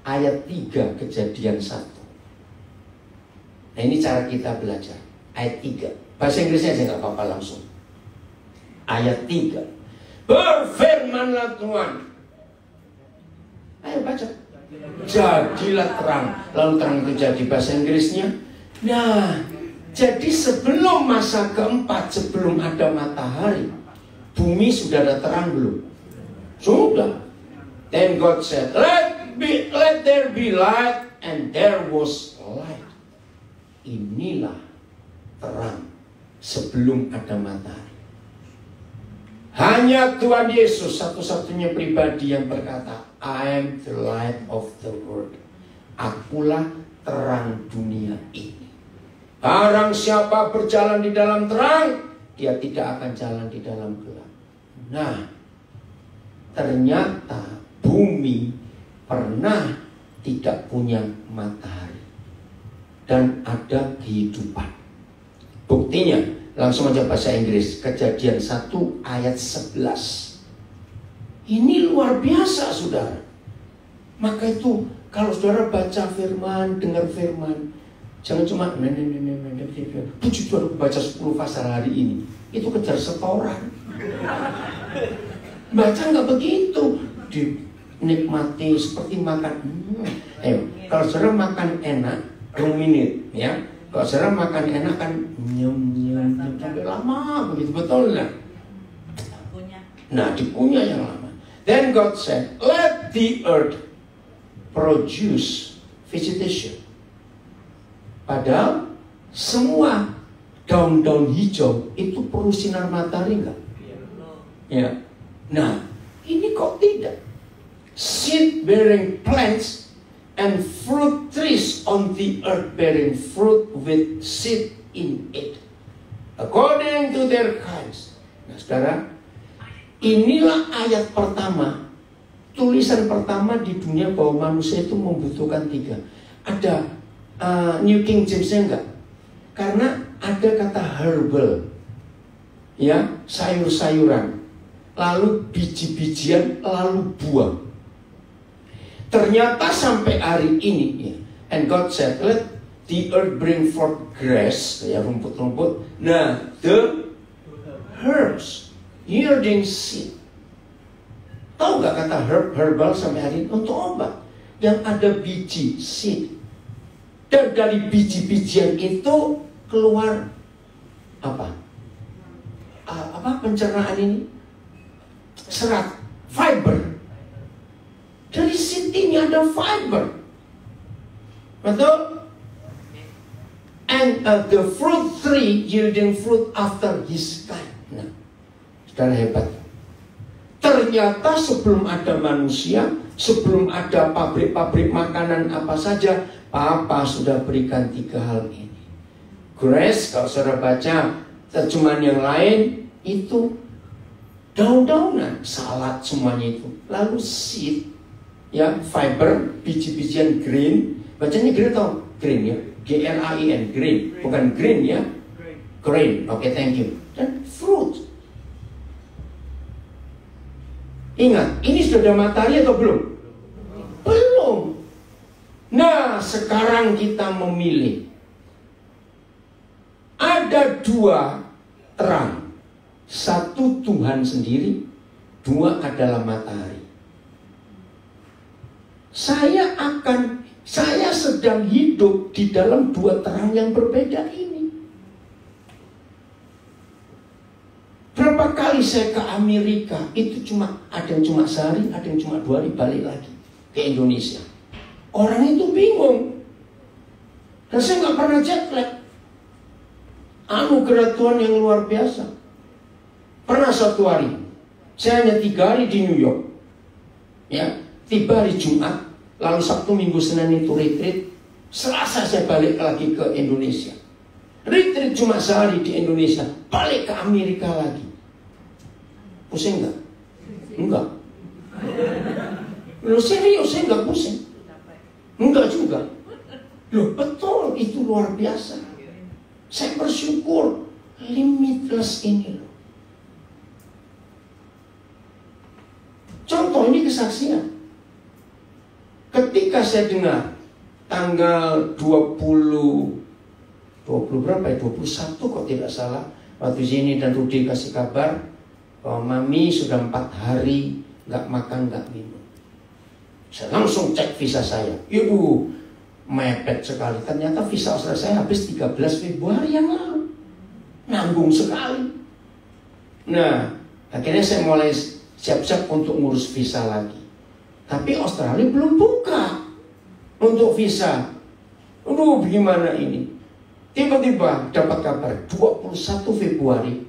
Ayat 3 Kejadian 1. Nah ini cara kita belajar. Ayat 3. Bahasa Inggrisnya aja nggak apa-apa langsung. Ayat 3. Berfirmanlah Tuhan. Ayo baca. Jadilah terang. Lalu terang itu jadi bahasa Inggrisnya. Nah, jadi sebelum masa keempat, sebelum ada matahari, bumi sudah ada terang belum? Sudah. Then God said, let there be light, and there was light. Inilah terang sebelum ada matahari. Hanya Tuhan Yesus satu-satunya pribadi yang berkata, I am the light of the world. Akulah terang dunia ini. Barang siapa berjalan di dalam terang, dia tidak akan jalan di dalam gelap. Nah, ternyata bumi pernah tidak punya matahari dan ada kehidupan. Buktinya, langsung aja bahasa Inggris. Kejadian 1 ayat 11. Ini luar biasa, saudara. Maka itu, kalau saudara baca firman, dengar firman, jangan cuma puji Tuhan baca 10 pasal hari ini. Itu kejar setoran. Baca nggak begitu. Dinikmati seperti makan. Kalau saudara makan enak, ruminate, ya. Kalau saudara makan enak kan nyem sampai lama begitu, betul lah. Nah, dikunyah yang lama. Then God said, let the earth produce vegetation. Padahal semua daun-daun hijau itu perlu sinar matahari enggak? Ya. Nah, ini kok tidak? Seed bearing plants and fruit trees on the earth bearing fruit with seed in it, according to their kinds. Nah, saudara, inilah ayat pertama, tulisan pertama di dunia bahwa manusia itu membutuhkan 3. Ada New King James-nya enggak? Karena ada kata herbal, ya, sayur-sayuran, lalu biji-bijian, lalu buah. Ternyata sampai hari ini, ya, and God said, let the earth bring forth grass, ya, rumput-rumput. Nah, the herbs yielding seed. Tahu nggak kata herbal sampai hari ini? Untuk obat yang ada biji, seed. Dan dari biji-bijian itu keluar apa? Pencernaan ini? Serat, fiber. Dari seed ini ada fiber. Betul? And the fruit tree yielding fruit after his kind. Nah, saudara hebat. Ternyata sebelum ada manusia, sebelum ada pabrik-pabrik makanan apa saja, Papa sudah berikan 3 hal ini. Grass, kalau saudara baca terjemahan yang lain, itu daun-daunan, salad semuanya itu. Lalu seed, ya, fiber, biji-bijian green. Bacanya green atau green, ya? G-R-A-I-N, green, bukan green, ya. Green, oke, thank you. Dan fruit. Ingat, ini sudah ada matahari atau belum? Belum. Nah, sekarang kita memilih. Ada 2 terang. 1 Tuhan sendiri, 2 adalah matahari. Saya sedang hidup di dalam 2 terang yang berbeda ini. Berapa kali saya ke Amerika, itu ada yang cuma sehari, ada yang cuma 2 hari balik lagi ke Indonesia. Orang itu bingung. Dan saya nggak pernah jet lag. Anugerah Tuhan yang luar biasa. Pernah suatu hari, saya hanya 3 hari di New York. Ya, tiba hari Jumat, lalu Sabtu, Minggu, Senin itu retreat. Selasa saya balik lagi ke Indonesia. Retreat cuma sehari di Indonesia, balik ke Amerika lagi. Pusing nggak? Enggak. Loh, serius, saya nggak pusing. Enggak juga. Loh, betul, itu luar biasa. Saya bersyukur, limitless ini loh. Contoh, ini kesaksian. Ketika saya dengar tanggal 20 berapa ya? 21 kok tidak salah. Waktu Zini dan Rudy kasih kabar bahwa Mami sudah 4 hari nggak makan, nggak minum. Saya langsung cek visa saya. Ibu, mepet sekali. Ternyata visa Australia saya habis 13 Februari yang lalu. Nanggung sekali. Nah, akhirnya saya mulai siap-siap untuk ngurus visa lagi. Tapi Australia belum buka untuk visa. Aduh, gimana ini? Tiba-tiba dapat kabar 21 Februari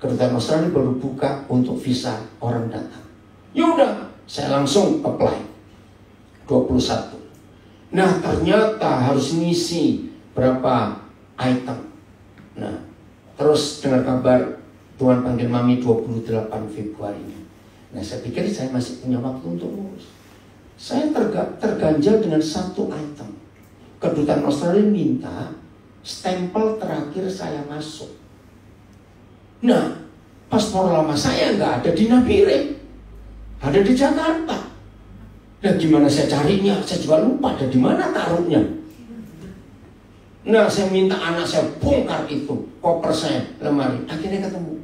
kedutaan Australia baru buka untuk visa orang datang. Yaudah, saya langsung apply 21. Nah, ternyata harus ngisi berapa item. Nah, terus dengar kabar Tuhan panggil Mami 28 Februari. Nah, saya pikir saya masih punya waktu untuk ngurus. Saya terganjal dengan 1 item. Kedutaan Australia minta stempel terakhir saya masuk. Nah, paspor lama saya nggak ada di Nabire, ada di Jakarta. Nah, gimana saya carinya? Saya juga lupa ada di mana taruhnya. Nah, saya minta anak saya bongkar itu koper saya, lemari. Akhirnya ketemu.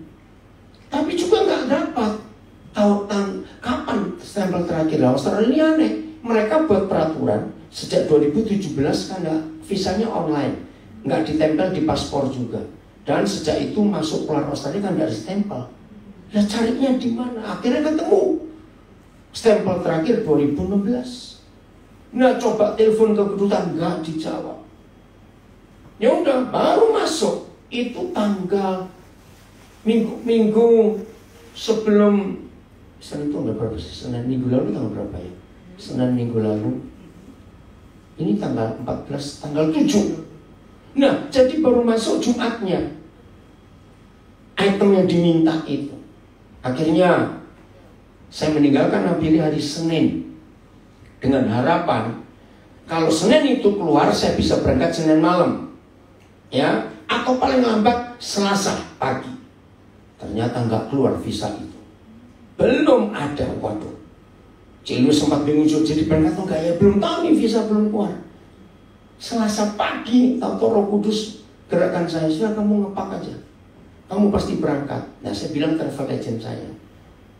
Tapi juga nggak dapat. Tahu kapan stempel terakhir? Australia ini aneh. Mereka buat peraturan sejak 2017 karena visanya online, nggak ditempel di paspor juga. Dan sejak itu masuk keluar Australia kan nggak ditempel. Nah, carinya di mana? Akhirnya ketemu. Stempel terakhir 2016. Nah, coba telepon ke kedutaan, nggak dijawab. Ya udah, baru masuk. Itu tanggal minggu sebelum Senin itu nggak berapa sih? Senin minggu lalu tanggal berapa ya? Senin minggu lalu. Ini tanggal 14, tanggal 7. Nah, jadi baru masuk Jumatnya item yang diminta itu. Akhirnya saya meninggalkan Nabire hari Senin dengan harapan kalau Senin itu keluar saya bisa berangkat Senin malam. Ya, atau paling lambat Selasa pagi. Ternyata nggak keluar visa itu. Belum ada, waduh. Cik Louis sempat bingung jadi berangkat atau enggak ya, belum tahu nih visa belum keluar. Selasa pagi, tahu Roh Kudus gerakan saya, sudah kamu ngepak aja, kamu pasti berangkat. Nah saya bilang travel agent saya,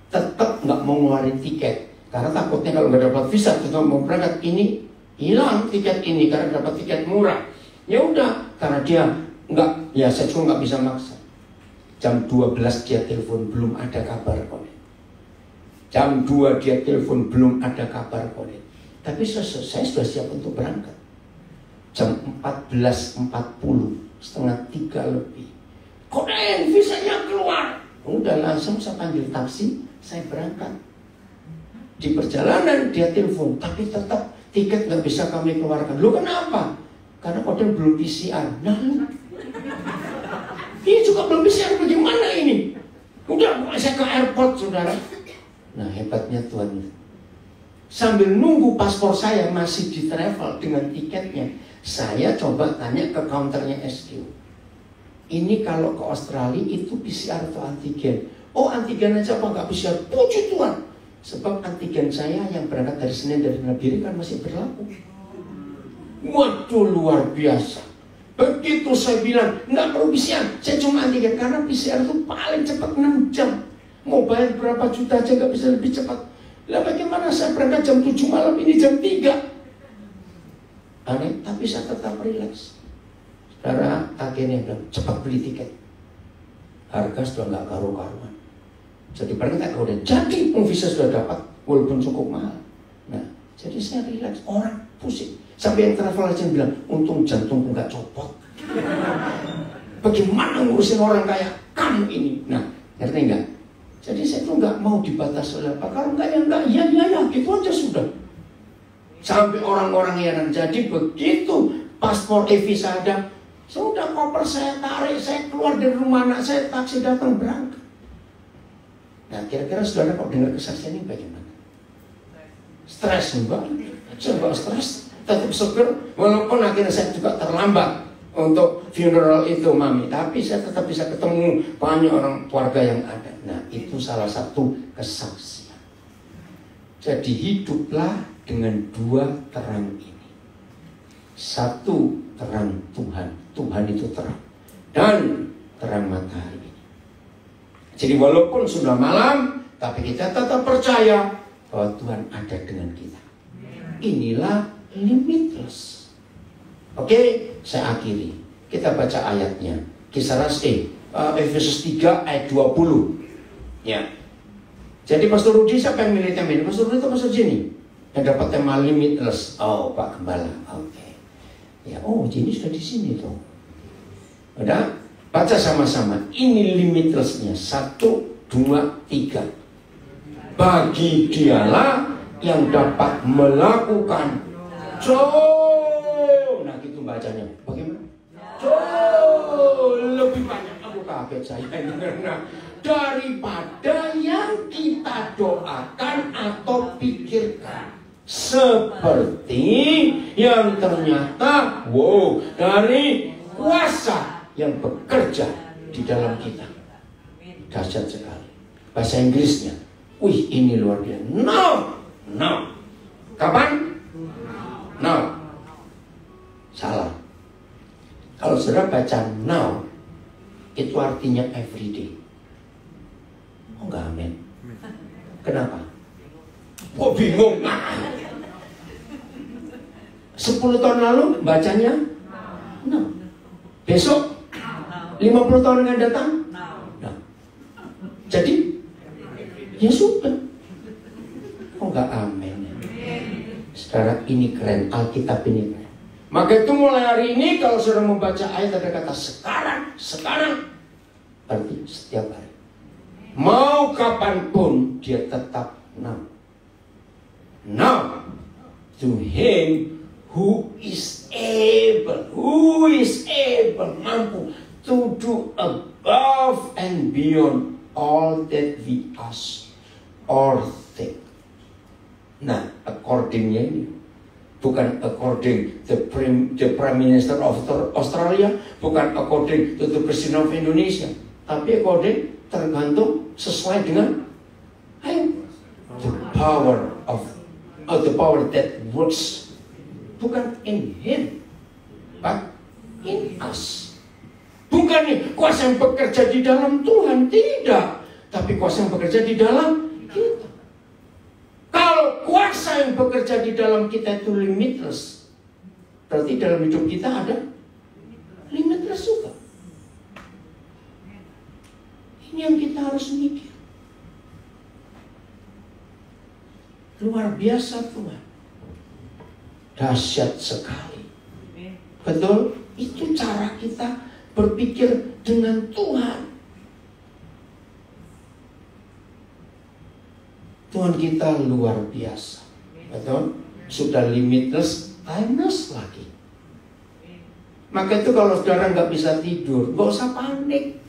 tetap nggak mau ngeluarin tiket karena takutnya kalau nggak dapat visa kita mau berangkat ini hilang tiket ini karena dapat tiket murah. Ya udah, karena dia nggak, ya saya juga nggak bisa maksa. Jam 12 dia telepon, belum ada kabar kok. Jam 2 dia telepon, belum ada kabar kode. Tapi saya sudah siap untuk berangkat. Jam 14.40, setengah 3 lebih. Kode visanya keluar. Udah langsung saya panggil taksi, saya berangkat. Di perjalanan dia telepon, tapi tetap tiket nggak bisa kami keluarkan. Loh kenapa? Karena kode belum PCR. Nah, ini juga belum PCR, bagaimana ini? Udah, saya ke airport, saudara. Nah hebatnya Tuhan, sambil nunggu paspor saya masih di travel dengan tiketnya, saya coba tanya ke counternya SQ, ini kalau ke Australia itu PCR atau antigen? Oh antigen aja apa nggak PCR? Puji Tuhan, sebab antigen saya yang berangkat dari Senin dari Nabire kan masih berlaku. Waduh luar biasa. Begitu saya bilang nggak perlu PCR, saya cuma antigen, karena PCR itu paling cepat 6 jam. Mau bayar berapa juta aja nggak bisa lebih cepat. Lah bagaimana saya berangkat jam 7 malam, ini jam 3. Aneh, tapi saya tetap rileks. Saudara agennya bilang, cepat beli tiket. Harga sudah nggak karu-karuan. Jadi berangkat kalau udah jadi, visa sudah dapat, walaupun cukup mahal. Nah, jadi saya rileks. Orang pusing. Sampai yang travel agent bilang, untung jantungku nggak copot. Bagaimana ngurusin orang kayak kamu ini? Nah, ngerti nggak? Jadi saya tuh nggak mau dibatasi oleh apa. Kalau nggak ya nggak, iya, gitu aja sudah. Sampai orang-orang heran. Jadi begitu paspor visa ada, sudah koper saya tarik, saya keluar dari rumah anak saya, taksi datang berangkat. Nah kira-kira saudara kok dengar kesaksian ini bagaimana? Stres enggak? Saya enggak stres, tetap seger. Walaupun akhirnya saya juga terlambat untuk funeral itu mami, tapi saya tetap bisa ketemu banyak orang keluarga yang ada. Nah itu salah satu kesaksian. Jadi hiduplah dengan 2 terang ini. 1 terang Tuhan, Tuhan itu terang, dan terang matahari. Jadi walaupun sudah malam, tapi kita tetap percaya bahwa Tuhan ada dengan kita. Inilah limitless. Oke, saya akhiri. Kita baca ayatnya. Kisah Efesus 3 ayat 20. Ya. Jadi Pastor Rudi siapa yang milih tema ini? Pastor Rudi atau Pastor Jenny? Yang dapat tema limitless. Oh, Pak Gembala. Oke. Ya, oh, Jenny sudah di sini tuh. Udah? Baca sama-sama. Ini limitlessnya. 1, 2, 3. Bagi dialah yang dapat melakukan jauh. Nah, gitu bacanya. Bagaimana? Jauh lebih banyak. Aku kaget saya karena daripada yang kita doakan atau pikirkan, seperti yang ternyata dari kuasa yang bekerja di dalam kita. Dahsyat sekali. Bahasa Inggrisnya, wih ini luar biasa. Now. Kapan? Now. Salah. Kalau saudara baca now, itu artinya everyday. Oh enggak, amin. Kenapa? Kok bingung? 10 tahun lalu bacanya now. Besok 50 tahun yang datang now. Jadi ya sudah. Oh enggak, amin. Sekarang ini keren, Alkitab ini keren. Maka itu mulai hari ini kalau saudara membaca ayat ada kata sekarang berarti setiap hari. Mau kapanpun dia tetap now. Now to him who is able mampu to do above and beyond all that we ask or think. Nah, accordingnya ini bukan according the Prime Minister of Australia, bukan according to the President of Indonesia, tapi according, tergantung sesuai dengan the power that works, bukan in him but in us. Bukan nih kuasa yang bekerja di dalam Tuhan, tidak, tapi kuasa yang bekerja di dalam kita. Kalau kuasa yang bekerja di dalam kita itu limitless, berarti dalam hidup kita ada limitless juga. Ini yang kita harus mikir. Luar biasa Tuhan, dahsyat sekali. Betul, itu cara kita berpikir dengan Tuhan. Tuhan kita luar biasa, betul? Sudah limitless, timeless lagi. Maka itu kalau saudara nggak bisa tidur, nggak usah panik.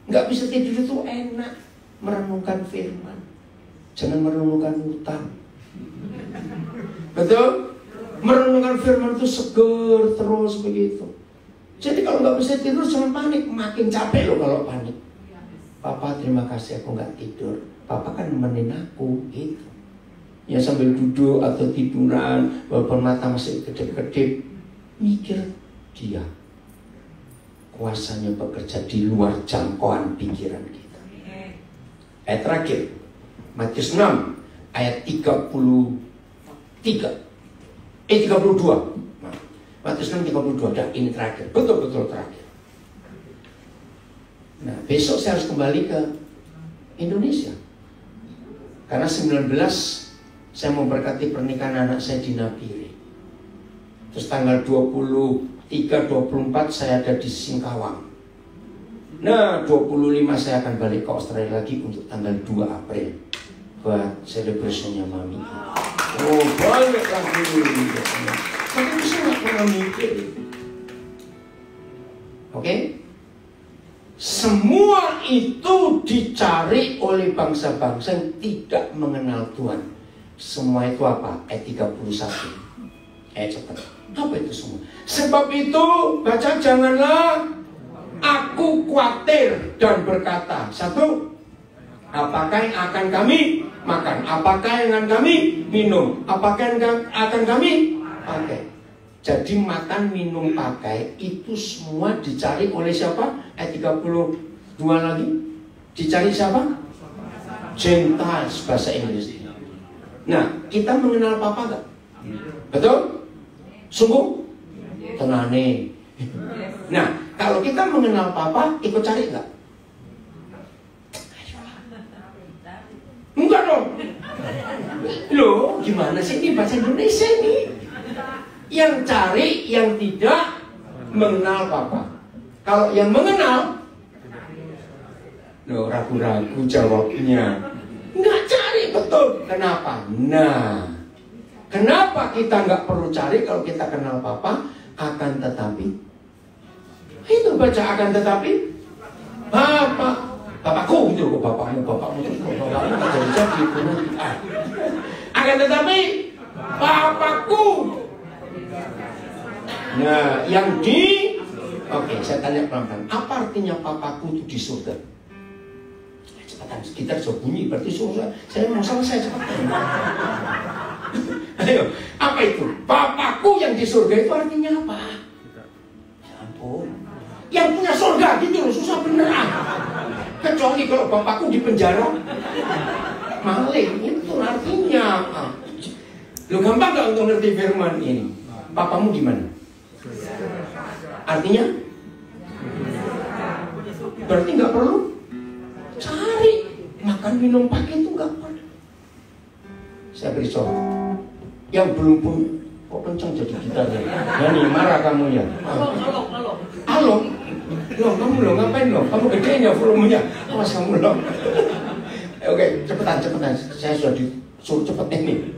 Nggak bisa tidur itu enak, merenungkan firman. Jangan merenungkan hutang. Betul? Merenungkan firman itu seger terus begitu. Jadi kalau nggak bisa tidur jangan panik, makin capek loh kalau panik. Papa terima kasih aku nggak tidur, Papa kan nemenin aku gitu. Ya sambil duduk atau tiduran, walaupun mata masih kedip-kedip, mikir dia. Kuasanya bekerja di luar jangkauan pikiran kita. Ayat terakhir, Matius 6 ayat 32. Matius 6:32, dah ini terakhir, betul-betul terakhir. Nah, besok saya harus kembali ke Indonesia. Karena 19 saya memberkati pernikahan anak saya di Nabire. Terus tanggal 23-24 saya ada di Singkawang. Nah, 25 saya akan balik ke Australia lagi untuk tanggal 2 April buat celebrationnya Mami. Oh, banyak lagi. Tapi saya nggak pernah mikir. Oke? Semua itu dicari oleh bangsa-bangsa yang tidak mengenal Tuhan. Semua itu apa? Ayat 31. Cepat. Apa itu semua? Sebab itu, baca, janganlah aku khawatir dan berkata. Satu, apakah yang akan kami makan? Apakah yang akan kami minum? Apakah yang akan kami pakai? Jadi makan, minum, pakai itu semua dicari oleh siapa? Ayat 32 lagi. Dicari siapa? Gentiles, bahasa Inggris. Nah, kita mengenal Papa gak? Betul? Sungguh? Tenane. Nah, kalau kita mengenal Papa, ikut cari gak? Enggak dong. Loh, gimana sih ini bahasa Indonesia ini? Yang cari yang tidak mengenal Papa. Kalau yang mengenal, loh, ragu-ragu jawabnya. Nggak cari betul. Kenapa? Nah, kenapa kita nggak perlu cari kalau kita kenal Papa? Akan tetapi, itu baca akan tetapi, Bapakku itu, bapakmu nggak jadi. Akan tetapi, Bapakku. Nah, yang oke, saya tanya pelan-pelan. Apa artinya Papaku itu di surga? Cepatan, sekitar bunyi, berarti surga. Saya mau selesai cepatan. Ayo, apa itu? Papaku yang di surga itu artinya apa? Ya ampun. Yang punya surga gitu loh, susah beneran. Kecuali kalau bapakku di penjara, maling, itu artinya. Lo gampang gak untuk ngerti firman ini? Papamu di mana? Artinya? Berarti nggak perlu cari. Makan, minum, pakai itu nggak perlu. Saya beri contoh. Yang belum punya, kok kencang jadi gitar ya? Nani, marah kamu ya? Halo? Loh, kamu loh, ngapain loh? Kamu gedein ya volumenya. Mas kamu loh. Oke, cepetan. Saya sudah disuruh cepet ini.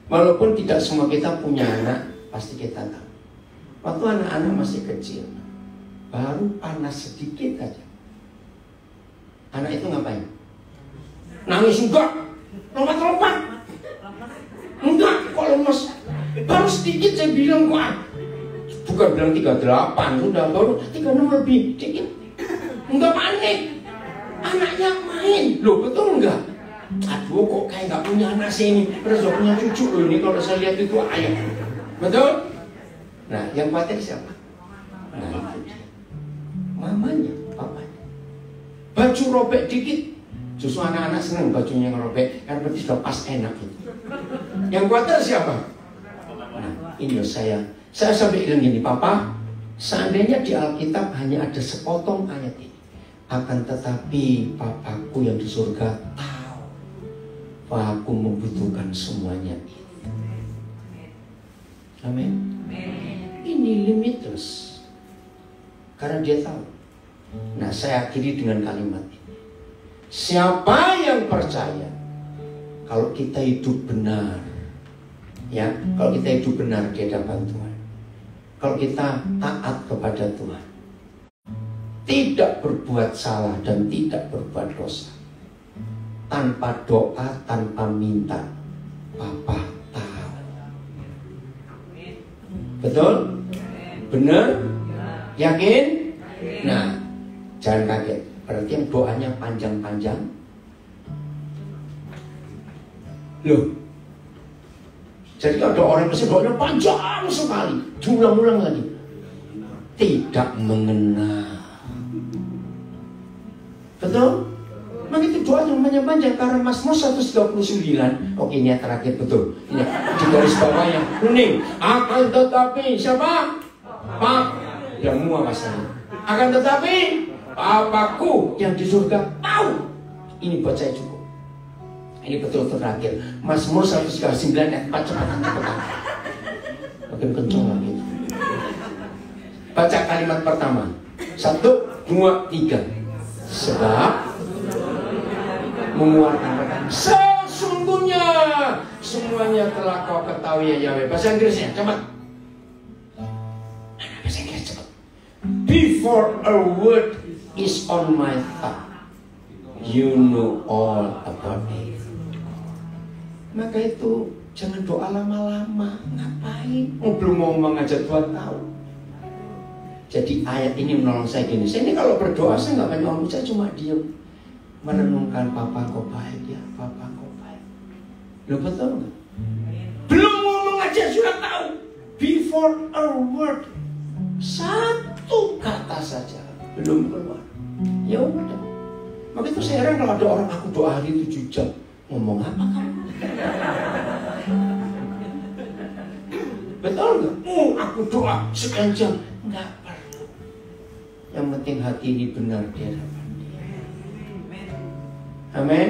Walaupun tidak semua kita punya anak, pasti kita tahu. Waktu anak-anak masih kecil, baru panas sedikit aja, anak itu ngapain? Nangis enggak? Lompat-lompat? Enggak, kok kalau mas baru sedikit saya bilang kok, bukan bilang 38, sudah baru 36 lebih dikit. Enggak panik, anaknya main, loh betul enggak? Aduh kok kayak nggak punya anak sih ini, terus gak punya cucu loh ini kalau saya lihat itu ayah, betul? Nah yang khawatir siapa? Nah itu dia, mamanya, papanya. Baju robek dikit, justru anak-anak senang bajunya ngerobek karena berarti sudah pas enak gitu. Yang khawatir siapa? Nah ini saya sampai bilang gini, Papa, seandainya di Alkitab hanya ada sepotong ayat ini, akan tetapi Papaku yang di surga tahu bahwa aku membutuhkan semuanya itu. Amin. Ini limitless karena dia tahu. Nah saya akhiri dengan kalimat ini, siapa yang percaya kalau kita hidup benar, ya, kalau kita hidup benar di hadapan Tuhan, kalau kita taat kepada Tuhan, tidak berbuat salah dan tidak berbuat dosa, tanpa doa, tanpa minta, Papa tahu. Betul? Benar? Yakin? Nah, jangan kaget. Berarti yang doanya panjang-panjang. Loh, jadi kalau ada orang yang doanya panjang sekali, diulang-ulang lagi, tidak mengenal. Betul? Maka itu doa yang panjang-panjang karena Mazmur 139. Oke, ini yang terakhir, betul. Ini di garis bawah yang kuning. Akan tetapi siapa? Pak, yang mua masalah. Akan tetapi Papaku yang di surga tahu. Ini buat saya cukup. Ini betul terakhir. Mazmur 139 ayat 4, cepat. Makin kencang lagi. Baca kalimat pertama. 1, 2, 3. Sebab mengeluarkan perkataan sesungguhnya semuanya telah kau ketahui ya Yahweh. Bahasa Inggrisnya cepat. Bahasa Inggris cepat. Before a word is on my tongue, you know all about it. Maka itu jangan doa lama-lama. Ngapain? Belum mau mengajak Tuhan tahu. Jadi ayat ini menolong saya gini. Saya ini kalau berdoa saya nggak banyak ngomong, saya cuma diam. Merenungkan Papa kau baik ya, Papa kau baik. Lo betul nggak? Belum ngomong aja sudah tahu. Before a word, satu kata saja belum keluar. Ya udah. Maka itu saya heran kalau ada orang aku doa hari 7 jam. Ngomong apa kamu? Betul nggak? Aku doa sekian jam. Nggak perlu. Yang penting hati ini benar di hadapan Dia. Amin.